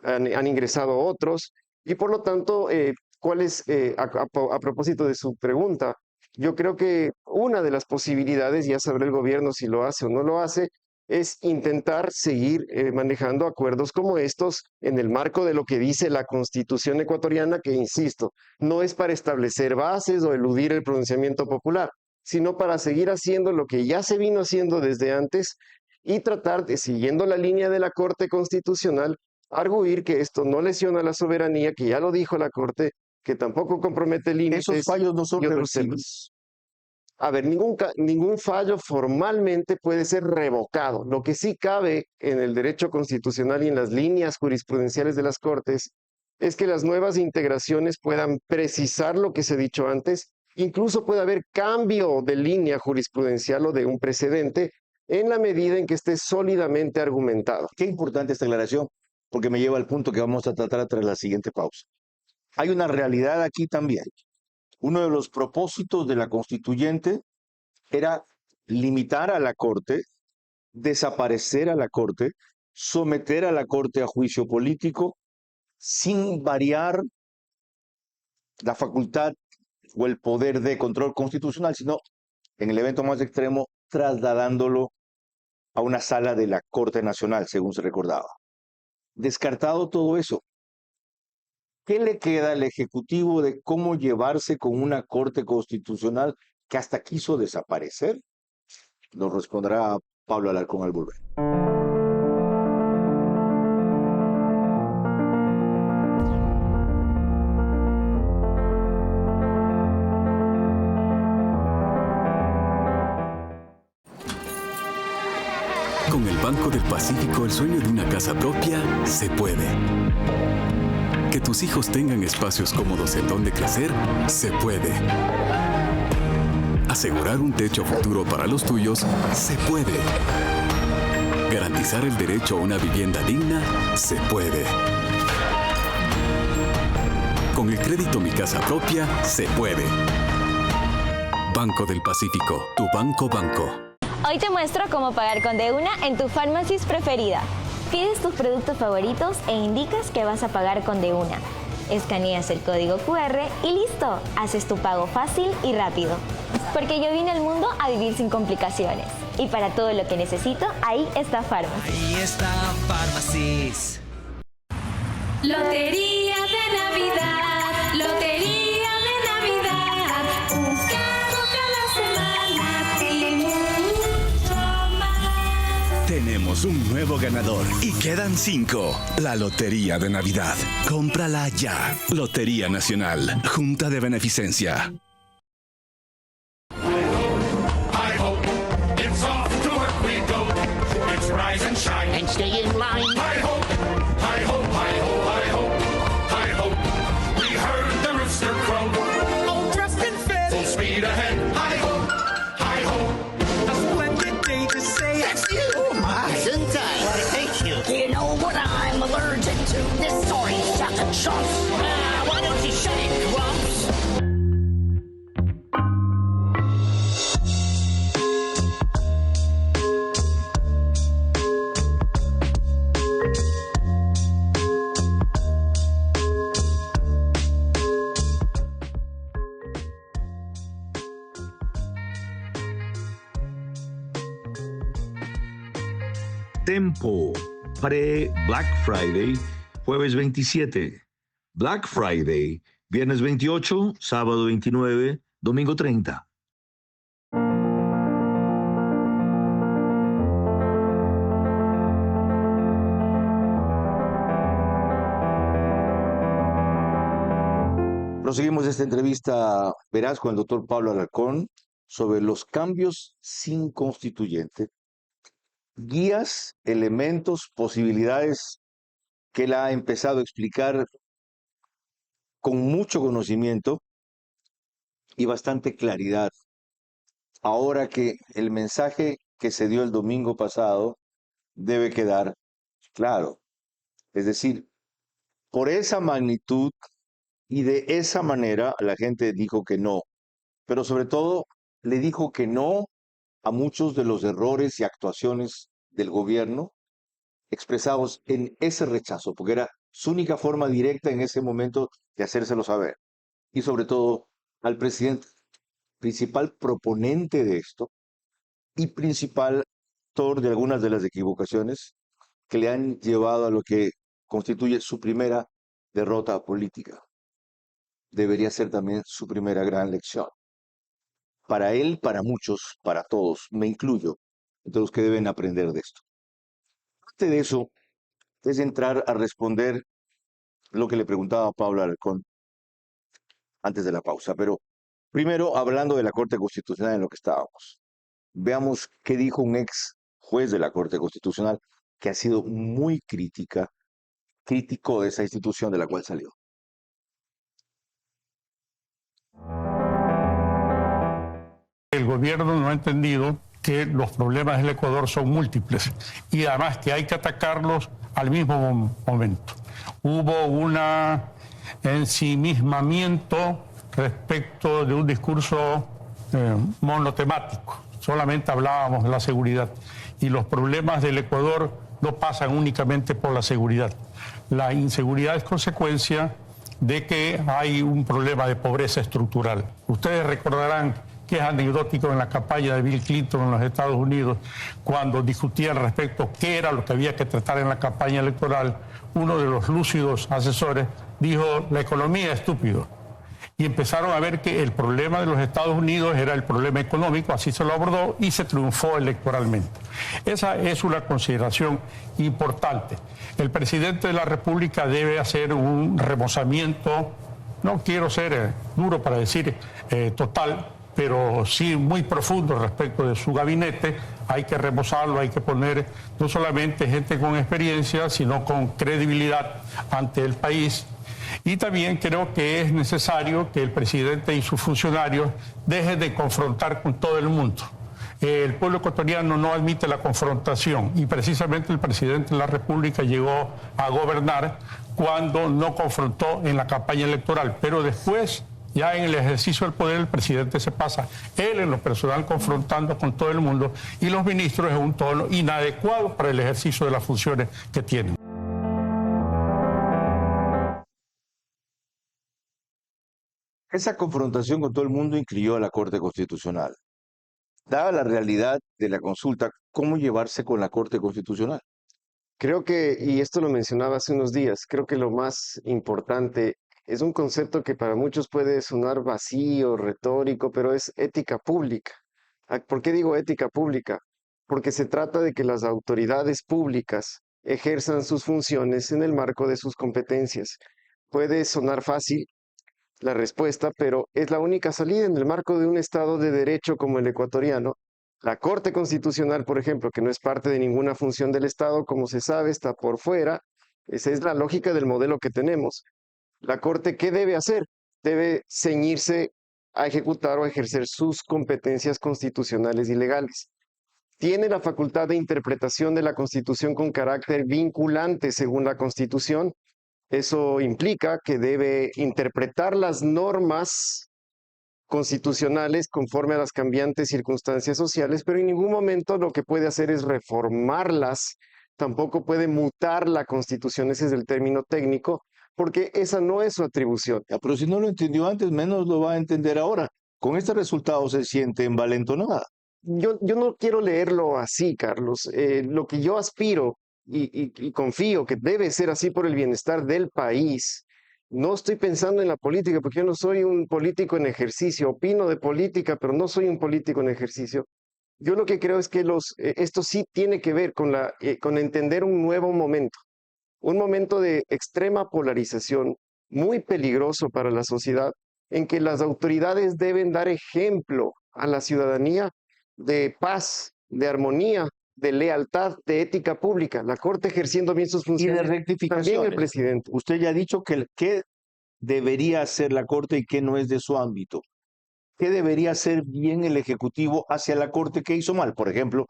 han ingresado otros, y por lo tanto, a propósito de su pregunta, yo creo que una de las posibilidades, ya sabrá el gobierno si lo hace o no lo hace, es intentar seguir manejando acuerdos como estos en el marco de lo que dice la Constitución ecuatoriana, que, insisto, no es para establecer bases o eludir el pronunciamiento popular, sino para seguir haciendo lo que ya se vino haciendo desde antes y tratar de, siguiendo la línea de la Corte Constitucional, arguir que esto no lesiona la soberanía, que ya lo dijo la Corte, que tampoco compromete límites. Esos fallos no son y otros temas. reversibles. A ver, ningún fallo formalmente puede ser revocado. Lo que sí cabe en el derecho constitucional y en las líneas jurisprudenciales de las Cortes es que las nuevas integraciones puedan precisar lo que se ha dicho antes. Incluso puede haber cambio de línea jurisprudencial o de un precedente en la medida en que esté sólidamente argumentado. Qué importante esta aclaración, porque me lleva al punto que vamos a tratar tras la siguiente pausa. Hay una realidad aquí también. Uno de los propósitos de la constituyente era limitar a la Corte, desaparecer a la Corte, someter a la Corte a juicio político sin variar la facultad o el poder de control constitucional, sino, en el evento más extremo, trasladándolo a una sala de la Corte Nacional, según se recordaba. Descartado todo eso, ¿qué le queda al Ejecutivo de cómo llevarse con una Corte Constitucional que hasta quiso desaparecer? Nos responderá Pablo Alarcón al volver. Con el Banco del Pacífico, el sueño de una casa propia se puede. Que tus hijos tengan espacios cómodos en donde crecer, se puede. Asegurar un techo futuro para los tuyos, se puede. Garantizar el derecho a una vivienda digna, se puede. Con el crédito Mi Casa Propia, se puede. Banco del Pacífico, tu banco. Hoy te muestro cómo pagar con De Una en tu Pharmacy's preferida. Pides tus productos favoritos e indicas que vas a pagar con De Una. Escaneas el código QR y listo, haces tu pago fácil y rápido. Porque yo vine al mundo a vivir sin complicaciones. Y para todo lo que necesito, ahí está Pharmacy. Ahí está Pharmacy's. Lotería de Navidad, lotería de Navidad, un carro cada semana y mucho más. Tenemos un nuevo ganador y quedan 5. La Lotería de Navidad. Cómprala ya. Lotería Nacional. Junta de Beneficencia. And stay in line. Hi ho, hi ho, hi ho, hi ho, hi ho. We heard the rooster crow. All dressed in fit. Full speed ahead. Hi ho, hi ho. A splendid day to say That's you. Oh my. Gesundheit. Thank you. You know what I'm allergic to? This orange chocolate chunks. Why don't you shut it, Grumps? Tempo, pre-Black Friday, jueves 27. Black Friday, viernes 28, sábado 29, domingo 30. Proseguimos esta entrevista veraz con el doctor Pablo Alarcón sobre los cambios sin constituyente, guías, elementos, posibilidades que él ha empezado a explicar con mucho conocimiento y bastante claridad. Ahora que el mensaje que se dio el domingo pasado debe quedar claro. Es decir, por esa magnitud y de esa manera la gente dijo que no, pero sobre todo le dijo que no a muchos de los errores y actuaciones del gobierno expresados en ese rechazo, porque era su única forma directa en ese momento de hacérselo saber. Y sobre todo al presidente, principal proponente de esto y principal autor de algunas de las equivocaciones que le han llevado a lo que constituye su primera derrota política. Debería ser también su primera gran lección. Para él, para muchos, para todos, me incluyo, entre los que deben aprender de esto. Parte de eso es entrar a responder lo que le preguntaba a Pablo Alarcón antes de la pausa. Pero primero, hablando de la Corte Constitucional en lo que estábamos, veamos qué dijo un ex juez de la Corte Constitucional que ha sido muy crítico de esa institución de la cual salió. El gobierno no ha entendido que los problemas del Ecuador son múltiples y además que hay que atacarlos al mismo momento. Hubo un ensimismamiento respecto de un discurso monotemático. Solamente hablábamos de la seguridad y los problemas del Ecuador no pasan únicamente por la seguridad. La inseguridad es consecuencia de que hay un problema de pobreza estructural. Ustedes recordarán que es anecdótico en la campaña de Bill Clinton en los Estados Unidos, cuando discutían respecto a qué era lo que había que tratar en la campaña electoral, uno de los lúcidos asesores dijo, la economía es estúpido. Y empezaron a ver que el problema de los Estados Unidos era el problema económico, así se lo abordó y se triunfó electoralmente. Esa es una consideración importante. El presidente de la República debe hacer un remozamiento, no quiero ser duro para decir total, pero sí muy profundo respecto de su gabinete. Hay que remozarlo, hay que poner no solamente gente con experiencia, sino con credibilidad ante el país. Y también creo que es necesario que el presidente y sus funcionarios dejen de confrontar con todo el mundo. El pueblo ecuatoriano no admite la confrontación y precisamente el presidente de la República llegó a gobernar cuando no confrontó en la campaña electoral, pero después, ya en el ejercicio del poder, el presidente se pasa, él en lo personal, confrontando con todo el mundo y los ministros en un tono inadecuado para el ejercicio de las funciones que tienen. Esa confrontación con todo el mundo incluyó a la Corte Constitucional. Dada la realidad de la consulta, ¿cómo llevarse con la Corte Constitucional? Creo que, y esto lo mencionaba hace unos días, creo que lo más importante es un concepto que para muchos puede sonar vacío, retórico, pero es ética pública. ¿Por qué digo ética pública? Porque se trata de que las autoridades públicas ejerzan sus funciones en el marco de sus competencias. Puede sonar fácil la respuesta, pero es la única salida en el marco de un Estado de derecho como el ecuatoriano. La Corte Constitucional, por ejemplo, que no es parte de ninguna función del Estado, como se sabe, está por fuera. Esa es la lógica del modelo que tenemos. La Corte, ¿qué debe hacer? Debe ceñirse a ejecutar o a ejercer sus competencias constitucionales y legales. Tiene la facultad de interpretación de la Constitución con carácter vinculante según la Constitución. Eso implica que debe interpretar las normas constitucionales conforme a las cambiantes circunstancias sociales, pero en ningún momento lo que puede hacer es reformarlas. Tampoco puede mutar la Constitución, ese es el término técnico, porque esa no es su atribución. Pero si no lo entendió antes, menos lo va a entender ahora. Con este resultado se siente envalentonada. Yo no quiero leerlo así, Carlos. Lo que yo aspiro y confío que debe ser así por el bienestar del país No estoy pensando en la política, porque yo no soy un político en ejercicio. Opino de política, pero no soy un político en ejercicio. Yo lo que creo es que esto sí tiene que ver con entender un nuevo momento, un momento de extrema polarización, muy peligroso para la sociedad, en que las autoridades deben dar ejemplo a la ciudadanía de paz, de armonía, de lealtad, de ética pública. La Corte ejerciendo bien sus Y de funciones. También el rectificaciones. presidente. Usted ya ha dicho que qué debería hacer la Corte y qué no es de su ámbito. ¿Qué debería hacer bien el Ejecutivo hacia la Corte que hizo mal? Por ejemplo,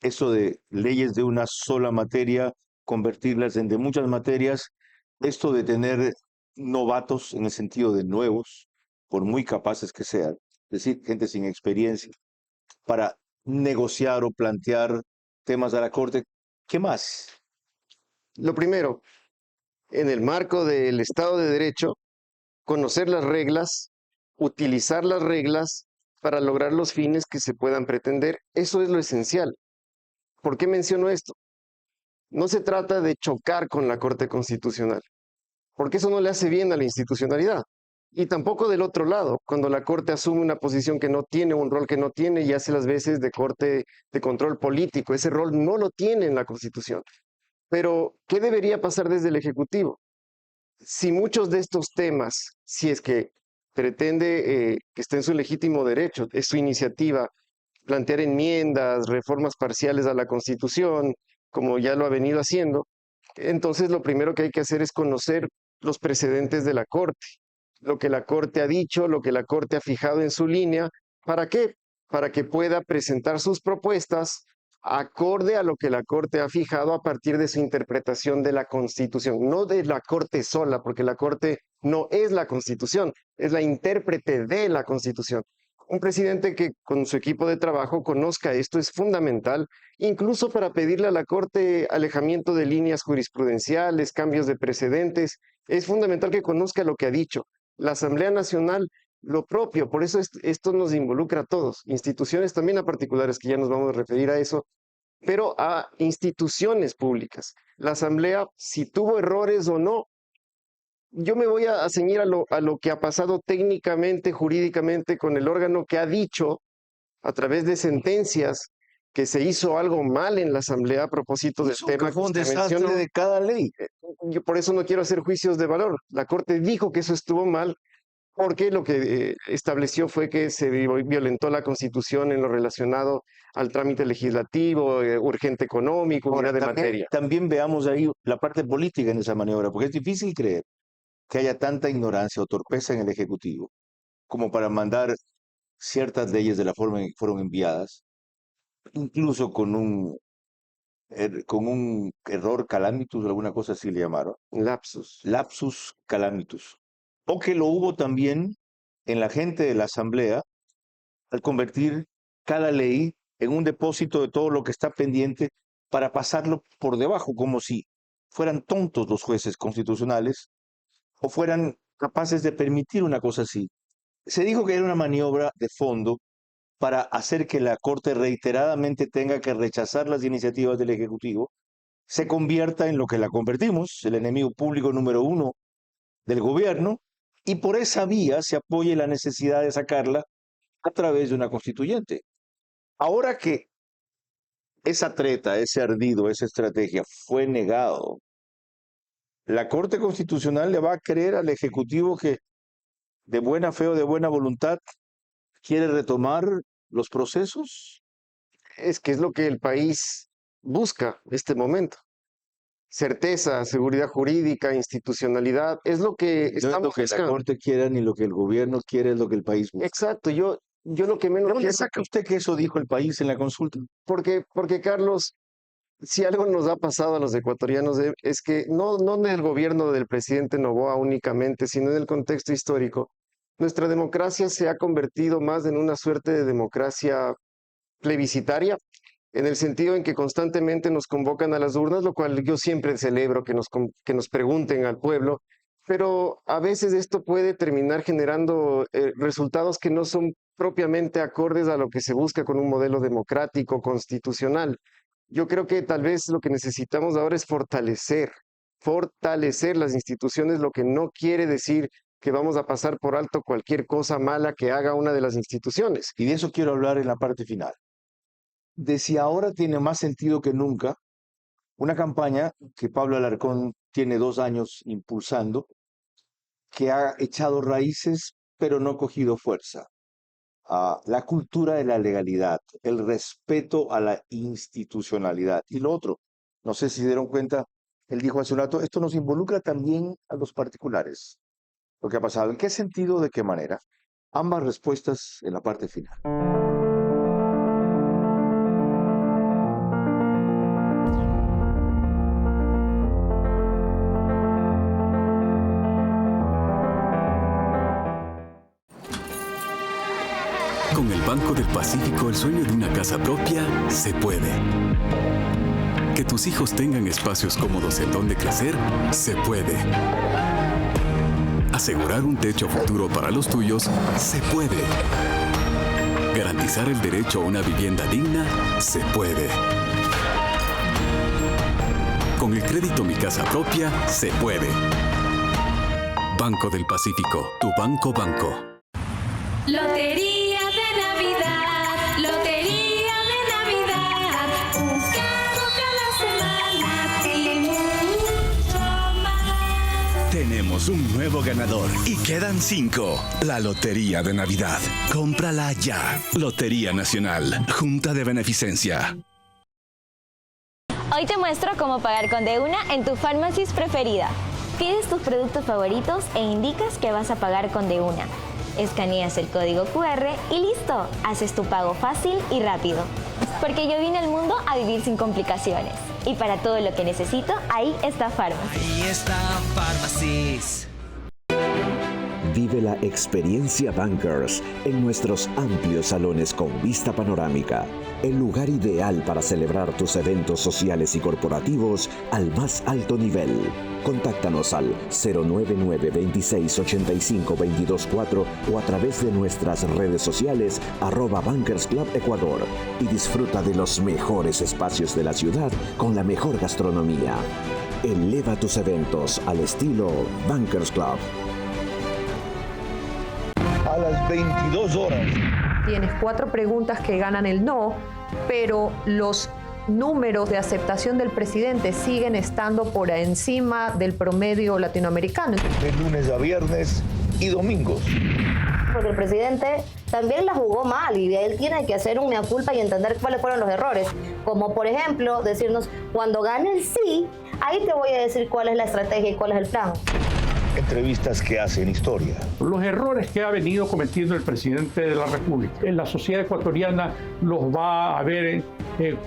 eso de leyes de una sola materia, convertirlas en de muchas materias, esto de tener novatos en el sentido de nuevos, por muy capaces que sean, es decir, gente sin experiencia, para negociar o plantear temas a la Corte. ¿Qué más? Lo primero, en el marco del Estado de Derecho, conocer las reglas, utilizar las reglas para lograr los fines que se puedan pretender. Eso es lo esencial. ¿Por qué menciono esto? No se trata de chocar con la Corte Constitucional, porque eso no le hace bien a la institucionalidad. Y tampoco del otro lado, cuando la Corte asume una posición que no tiene, un rol que no tiene y hace las veces de Corte de control político. Ese rol no lo tiene en la Constitución. Pero, ¿qué debería pasar desde el Ejecutivo? Si muchos de estos temas, si es que pretende que esté en su legítimo derecho, es su iniciativa, plantear enmiendas, reformas parciales a la Constitución, como ya lo ha venido haciendo, entonces lo primero que hay que hacer es conocer los precedentes de la Corte, lo que la Corte ha dicho, lo que la Corte ha fijado en su línea. ¿Para qué? Para que pueda presentar sus propuestas acorde a lo que la Corte ha fijado a partir de su interpretación de la Constitución, no de la Corte sola, porque la Corte no es la Constitución, es la intérprete de la Constitución. Un presidente que con su equipo de trabajo conozca esto es fundamental, incluso para pedirle a la Corte alejamiento de líneas jurisprudenciales, cambios de precedentes. Es fundamental que conozca lo que ha dicho. La Asamblea Nacional, lo propio, por eso esto nos involucra a todos, instituciones también a particulares, que ya nos vamos a referir a eso, pero a instituciones públicas. La Asamblea, si tuvo errores o no, yo me voy a ceñir a lo que ha pasado técnicamente, jurídicamente, con el órgano que ha dicho, a través de sentencias, que se hizo algo mal en la Asamblea a propósito del tema Fue un que usted desastre mencionó. de cada ley. Yo por eso no quiero hacer juicios de valor. La Corte dijo que eso estuvo mal, porque lo que estableció fue que se violentó la Constitución en lo relacionado al trámite legislativo, urgente económico, Ahora, unidad de también, materia. también veamos ahí la parte política en esa maniobra, porque es difícil creer que haya tanta ignorancia o torpeza en el Ejecutivo como para mandar ciertas leyes de la forma en que fueron enviadas, incluso con un error calamitus, alguna cosa así le llamaron. Lapsus calamitus. O que lo hubo también en la gente de la Asamblea al convertir cada ley en un depósito de todo lo que está pendiente para pasarlo por debajo, como si fueran tontos los jueces constitucionales o fueran capaces de permitir una cosa así. Se dijo que era una maniobra de fondo para hacer que la Corte reiteradamente tenga que rechazar las iniciativas del Ejecutivo, se convierta en lo que la convertimos, el enemigo público número uno del gobierno, y por esa vía se apoye la necesidad de sacarla a través de una constituyente. Ahora que esa treta, ese ardido, esa estrategia fue negado, la Corte Constitucional le va a creer al Ejecutivo que de buena fe o de buena voluntad quiere retomar los procesos. Es que es lo que el país busca en este momento. Certeza, seguridad jurídica, institucionalidad, es lo que No es estamos lo que la buscando. Corte quiera ni lo que el gobierno quiere, es lo que el país busca. Exacto, yo lo que menos ¿De dónde quiero, saca usted que eso dijo el país en la consulta? porque Carlos, si algo nos ha pasado a los ecuatorianos es que no en el gobierno del presidente Noboa únicamente, sino en el contexto histórico, nuestra democracia se ha convertido más en una suerte de democracia plebiscitaria, en el sentido en que constantemente nos convocan a las urnas, lo cual yo siempre celebro que nos pregunten al pueblo, pero a veces esto puede terminar generando resultados que no son propiamente acordes a lo que se busca con un modelo democrático, constitucional. Yo creo que tal vez lo que necesitamos ahora es fortalecer fortalecer las instituciones, lo que no quiere decir que vamos a pasar por alto cualquier cosa mala que haga una de las instituciones. Y de eso quiero hablar en la parte final. De si ahora tiene más sentido que nunca una campaña que Pablo Alarcón tiene 2 años impulsando, que ha echado raíces pero no cogido fuerza. La cultura de la legalidad, el respeto a la institucionalidad. Y lo otro, no sé si se dieron cuenta, él dijo hace un rato, esto nos involucra también a los particulares. Lo que ha pasado, ¿en qué sentido, de qué manera? Ambas respuestas en la parte final. Con el Banco del Pacífico, el sueño de una casa propia se puede. Que tus hijos tengan espacios cómodos en donde crecer, se puede. Asegurar un techo futuro para los tuyos, se puede. Garantizar el derecho a una vivienda digna, se puede. Con el crédito Mi Casa Propia, se puede. Banco del Pacífico, tu banco. Lotería de Navidad, Lotería de Navidad, un carro cada semana y mucho más. Tenemos un nuevo ganador y quedan 5. La Lotería de Navidad. Cómprala ya. Lotería Nacional. Junta de Beneficencia. Hoy te muestro cómo pagar con de una en tu Pharmacy's preferida. Pides tus productos favoritos e indicas que vas a pagar con de una. Escaneas el código QR y listo, haces tu pago fácil y rápido. Porque yo vine al mundo a vivir sin complicaciones. Y para todo lo que necesito, ahí está Pharmacy. Ahí está Pharmacy's. Vive la experiencia Bankers en nuestros amplios salones con vista panorámica. El lugar ideal para celebrar tus eventos sociales y corporativos al más alto nivel. Contáctanos al 099-2685-224 o a través de nuestras redes sociales @Bankers Club Ecuador y disfruta de los mejores espacios de la ciudad con la mejor gastronomía. Eleva tus eventos al estilo Bankers Club. A las 22 horas. Tienes 4 preguntas que ganan el no, pero los números de aceptación del presidente siguen estando por encima del promedio latinoamericano. De lunes a viernes y domingos. Porque el presidente también la jugó mal y él tiene que hacer un mea culpa y entender cuáles fueron los errores. Como por ejemplo, decirnos, cuando gane el sí, ahí te voy a decir cuál es la estrategia y cuál es el plan. Entrevistas que hacen historia. Los errores que ha venido cometiendo el presidente de la República, en la sociedad ecuatoriana los va a ver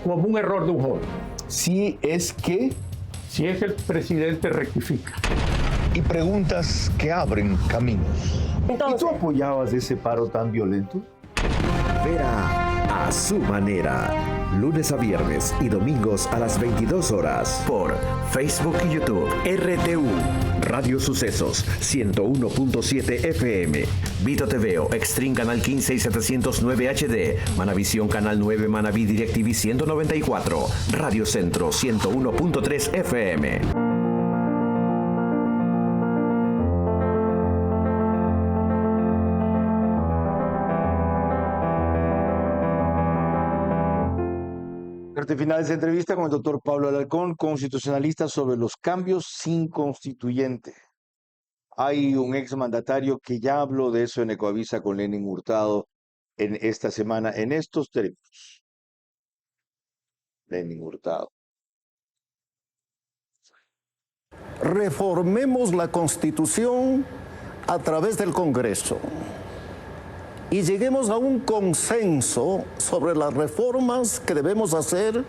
como un error de un joven. Si es que el presidente rectifica. Y preguntas que abren caminos. Entonces, ¿Y tú apoyabas ese paro tan violento? Verá a su manera. Lunes a viernes y domingos a las 22 horas por Facebook y YouTube. RTU, Radio Sucesos, 101.7 FM. Vito TVO, Extreme Canal 15 y 709 HD. Manavisión Canal 9, Manaví DirecTV 194. Radio Centro, 101.3 FM. Parte final de esta entrevista con el doctor Pablo Alarcón, constitucionalista, sobre los cambios sin constituyente. Hay un exmandatario que ya habló de eso en Ecoavisa con Lenin Hurtado en esta semana, en estos términos. Lenin Hurtado. Reformemos la Constitución a través del Congreso y lleguemos a un consenso sobre las reformas que debemos hacer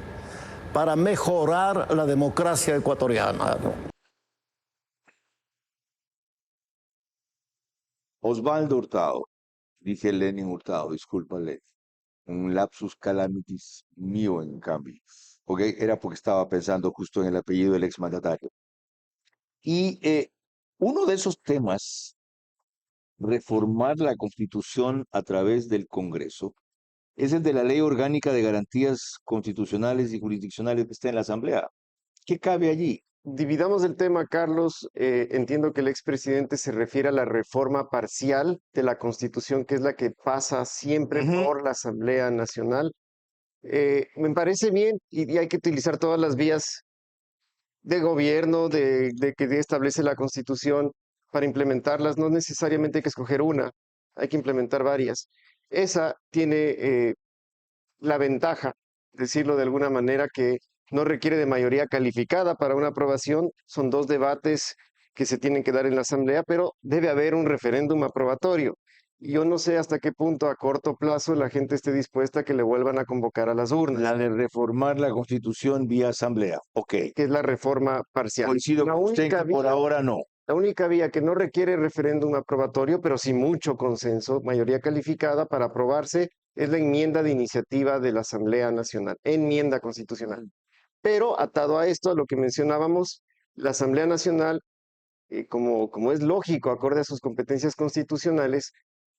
para mejorar la democracia ecuatoriana. Osvaldo Hurtado, dije Lenin Hurtado, disculpa Lenin, un lapsus calamitis mío en cambio, porque era porque estaba pensando justo en el apellido del exmandatario. Y uno de esos temas, reformar la Constitución a través del Congreso, es el de la Ley Orgánica de Garantías Constitucionales y Jurisdiccionales que está en la Asamblea. ¿Qué cabe allí? dividamos el tema, Carlos. Entiendo que el expresidente se refiere a la reforma parcial de la Constitución, que es la que pasa siempre por la Asamblea Nacional. Me parece bien y hay que utilizar todas las vías de gobierno, de que establece la Constitución para implementarlas. No necesariamente hay que escoger una, hay que implementar varias. Esa tiene la ventaja, decirlo de alguna manera, que no requiere de mayoría calificada para una aprobación. Son 2 debates que se tienen que dar en la Asamblea, pero debe haber un referéndum aprobatorio. Y yo no sé hasta qué punto a corto plazo la gente esté dispuesta a que le vuelvan a convocar a las urnas. La de reformar la Constitución vía Asamblea. Ok. Que es la reforma parcial. Coincido La con usted única que por vía- ahora no. La única vía que no requiere referéndum aprobatorio, pero sí mucho consenso, mayoría calificada para aprobarse, es la enmienda de iniciativa de la Asamblea Nacional, enmienda constitucional. Pero atado a esto, a lo que mencionábamos, la Asamblea Nacional, como es lógico, acorde a sus competencias constitucionales,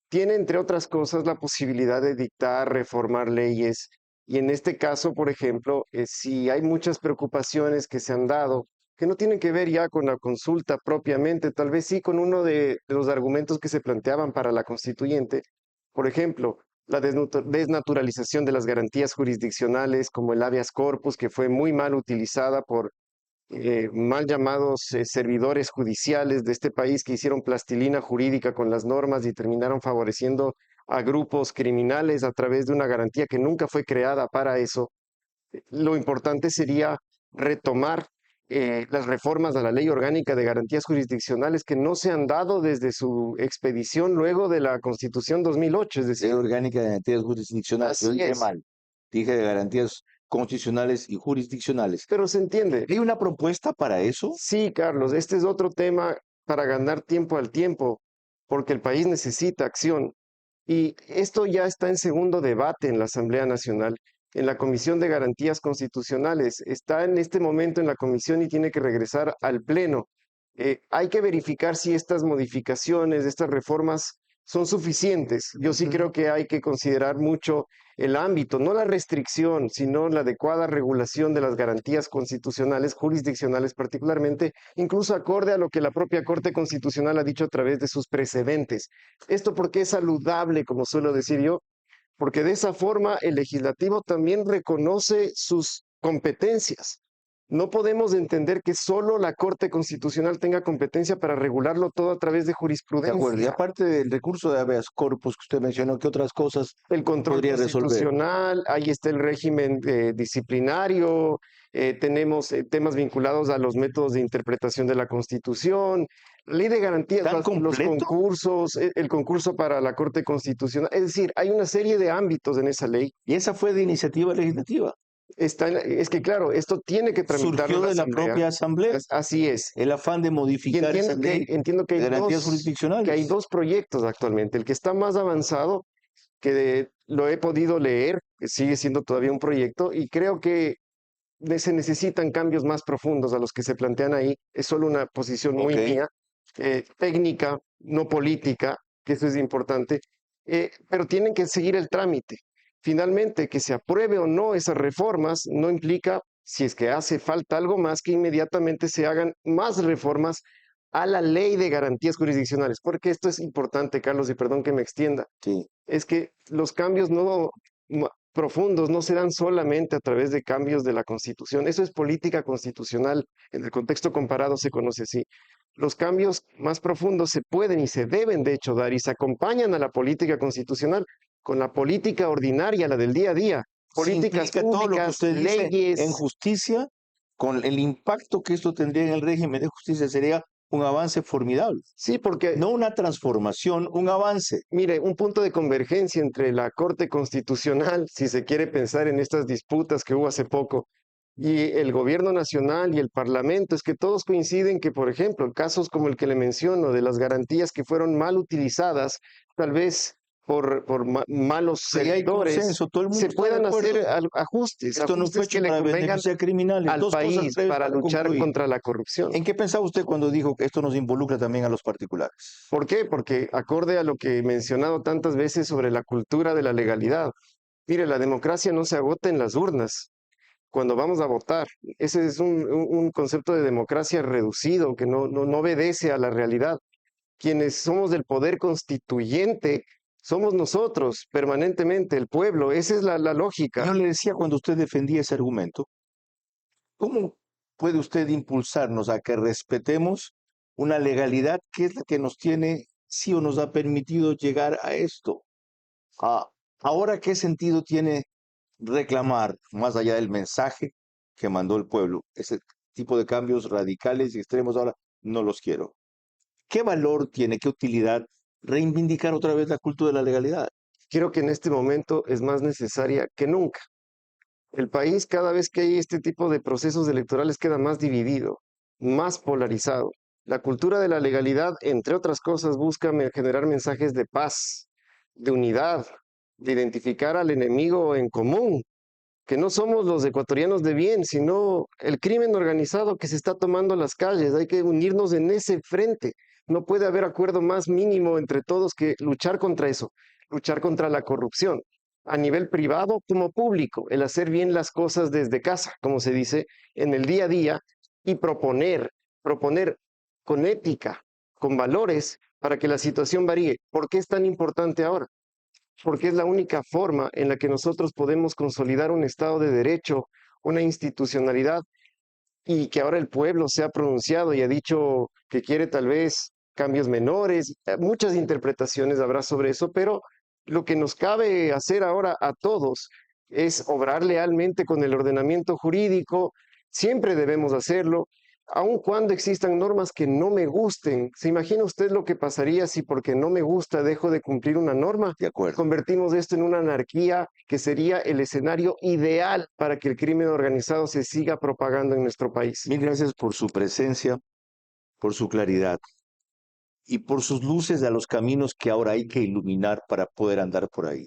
tiene, entre otras cosas, la posibilidad de dictar, reformar leyes. Y en este caso, por ejemplo, si hay muchas preocupaciones que se han dado, que no tienen que ver ya con la consulta propiamente, tal vez sí con uno de los argumentos que se planteaban para la constituyente. Por ejemplo, la desnaturalización de las garantías jurisdiccionales, como el habeas corpus, que fue muy mal utilizada por mal llamados servidores judiciales de este país que hicieron plastilina jurídica con las normas y terminaron favoreciendo a grupos criminales a través de una garantía que nunca fue creada para eso. Lo importante sería retomar las reformas a la Ley Orgánica de Garantías Jurisdiccionales que no se han dado desde su expedición luego de la Constitución 2008. Es decir, Ley Orgánica de Garantías Jurisdiccionales. Yo así dije es. mal. Dije de garantías constitucionales y jurisdiccionales. Pero se entiende. ¿Hay una propuesta para eso? Sí, Carlos, este es otro tema para ganar tiempo al tiempo, porque el país necesita acción. Y esto ya está en segundo debate en la Asamblea Nacional, en la Comisión de Garantías Constitucionales. Está en este momento en la comisión y tiene que regresar al Pleno. Hay que verificar si estas modificaciones, estas reformas son suficientes. Yo sí creo que hay que considerar mucho el ámbito, no la restricción, sino la adecuada regulación de las garantías constitucionales, jurisdiccionales particularmente, incluso acorde a lo que la propia Corte Constitucional ha dicho a través de sus precedentes. Esto porque es saludable, como suelo decir yo, porque de esa forma el legislativo también reconoce sus competencias. No podemos entender que solo la Corte Constitucional tenga competencia para regularlo todo a través de De jurisprudencia. acuerdo. Y aparte del recurso de habeas corpus que usted mencionó, ¿qué otras cosas El control podría resolver? constitucional, ahí está el régimen disciplinario, tenemos temas vinculados a los métodos de interpretación de la Constitución, ley de garantías, ¿Tan los completo? concursos, el concurso para la Corte Constitucional. Es decir, hay una serie de ámbitos en esa ley. Y esa fue de iniciativa legislativa. Es que, claro, esto tiene que tramitarlo Surgió en de la Asamblea. propia Asamblea. Así es. El afán de Y modificar esa ley entiendo que de hay garantías dos, jurisdiccionales. que hay 2 proyectos actualmente. El que está más avanzado, lo he podido leer, que sigue siendo todavía un proyecto, y creo que se necesitan cambios más profundos a los que se plantean ahí. Es solo una posición muy Ok. mía, técnica, no política, que eso es importante, pero tienen que seguir el trámite. Finalmente, que se apruebe o no esas reformas no implica, si es que hace falta algo más, que inmediatamente se hagan más reformas a la ley de garantías jurisdiccionales, porque esto es importante, Carlos, y perdón que me extienda. Sí. Es que los cambios profundos no se dan solamente a través de cambios de la Constitución. Eso es política constitucional. En el contexto comparado se conoce así. Los cambios más profundos se pueden y se deben, de hecho, dar y se acompañan a la política constitucional con la política ordinaria, la del día a día. Políticas Simplifica todo lo que públicas, usted dice leyes. en justicia, con el impacto que esto tendría en el régimen de justicia, sería un avance formidable. Sí, porque no una transformación, un avance. Mire, un punto de convergencia entre la Corte Constitucional, si se quiere pensar en estas disputas que hubo hace poco, y el gobierno nacional y el parlamento, es que todos coinciden que, por ejemplo, casos como el que le menciono, de las garantías que fueron mal utilizadas, tal vez por malos Ahí hay servidores, consenso, todo el mundo se está puedan de acuerdo. hacer ajustes, Esto no fue ajustes que hecho le para convengan beneficiar criminales. al Dos cosas país breves para luchar concluir. contra la corrupción. ¿En qué pensaba usted cuando dijo que esto nos involucra también a los particulares? ¿Por qué? Porque acorde a lo que he mencionado tantas veces sobre la cultura de la legalidad, mire, la democracia no se agota en las urnas. cuando vamos a votar. Ese es un concepto de democracia reducido que no obedece a la realidad. Quienes somos del poder constituyente somos nosotros permanentemente, el pueblo. Esa es la lógica. Yo le decía cuando usted defendía ese argumento, ¿cómo puede usted impulsarnos a que respetemos una legalidad que es la que nos tiene, sí o nos ha permitido llegar a esto? Ahora, ¿qué sentido tiene reclamar, más allá del mensaje que mandó el pueblo, ese tipo de cambios radicales y extremos? Ahora no los quiero. ¿Qué valor tiene, qué utilidad reivindicar otra vez la cultura de la legalidad? Creo que en este momento es más necesaria que nunca. El país, cada vez que hay este tipo de procesos electorales, queda más dividido, más polarizado. La cultura de la legalidad, entre otras cosas, busca generar mensajes de paz, de unidad, de identificar al enemigo en común, que no somos los ecuatorianos de bien, sino el crimen organizado que se está tomando las calles. Hay que unirnos en ese frente. No puede haber acuerdo más mínimo entre todos que luchar contra eso, luchar contra la corrupción, a nivel privado como público, el hacer bien las cosas desde casa, como se dice, en el día a día, y proponer con ética, con valores, para que la situación varíe. ¿Por qué es tan importante ahora? Porque es la única forma en la que nosotros podemos consolidar un Estado de Derecho, una institucionalidad, y que ahora el pueblo se ha pronunciado y ha dicho que quiere tal vez cambios menores. Muchas interpretaciones habrá sobre eso, pero lo que nos cabe hacer ahora a todos es obrar lealmente con el ordenamiento jurídico. Siempre debemos hacerlo, aun cuando existan normas que no me gusten. ¿Se imagina usted lo que pasaría si porque no me gusta dejo de cumplir una norma? De acuerdo. Convertimos esto en una anarquía que sería el escenario ideal para que el crimen organizado se siga propagando en nuestro país. Mil gracias por su presencia, por su claridad y por sus luces a los caminos que ahora hay que iluminar para poder andar por ahí.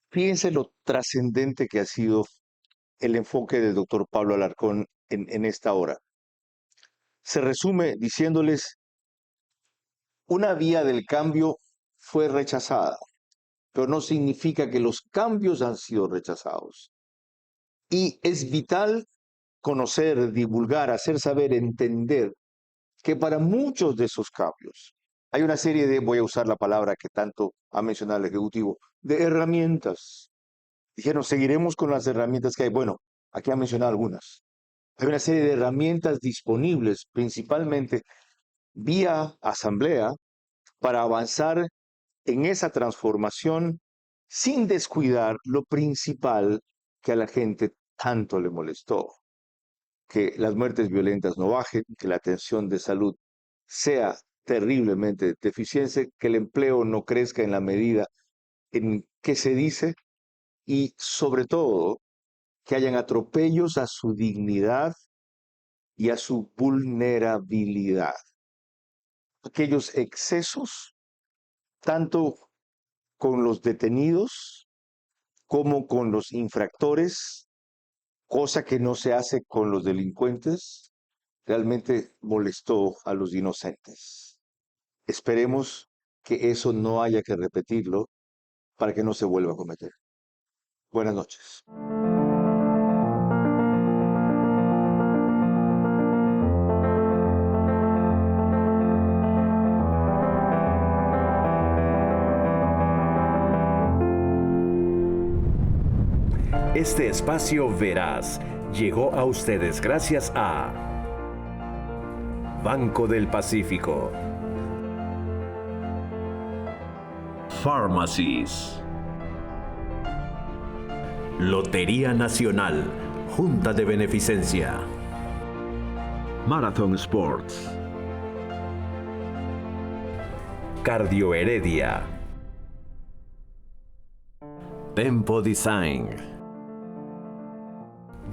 Fíjense lo trascendente que ha sido el enfoque del doctor Pablo Alarcón en esta hora. Se resume diciéndoles, una vía del cambio fue rechazada, pero no significa que los cambios han sido rechazados. Y es vital conocer, divulgar, hacer saber, entender que para muchos de esos cambios hay una serie de, voy a usar la palabra que tanto ha mencionado el Ejecutivo, de herramientas. Dijeron, seguiremos con las herramientas que hay. Bueno, aquí han mencionado algunas. Hay una serie de herramientas disponibles, principalmente vía asamblea, para avanzar en esa transformación sin descuidar lo principal que a la gente tanto le molestó. Que las muertes violentas no bajen, que la atención de salud sea terriblemente deficiente, que el empleo no crezca en la medida en que se dice y sobre todo que hayan atropellos a su dignidad y a su vulnerabilidad. Aquellos excesos, tanto con los detenidos como con los infractores, cosa que no se hace con los delincuentes, realmente molestó a los inocentes. Esperemos que eso no haya que repetirlo para que no se vuelva a cometer. Buenas noches. Este espacio veraz llegó a ustedes gracias a Banco del Pacífico, Pharmacies, Lotería Nacional, Junta de Beneficencia, Marathon Sports, Cardio Heredia, Tempo Design,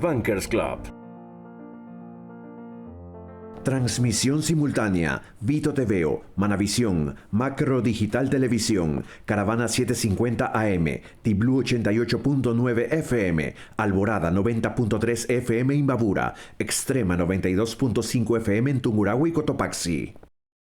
Bankers Club. Transmisión simultánea, Vito TVO, Manavisión, Macro Digital Televisión, Caravana 750 AM, Tiblu 88.9 FM, Alborada 90.3 FM Imbabura, Extrema 92.5 FM en Tungurahua y Cotopaxi.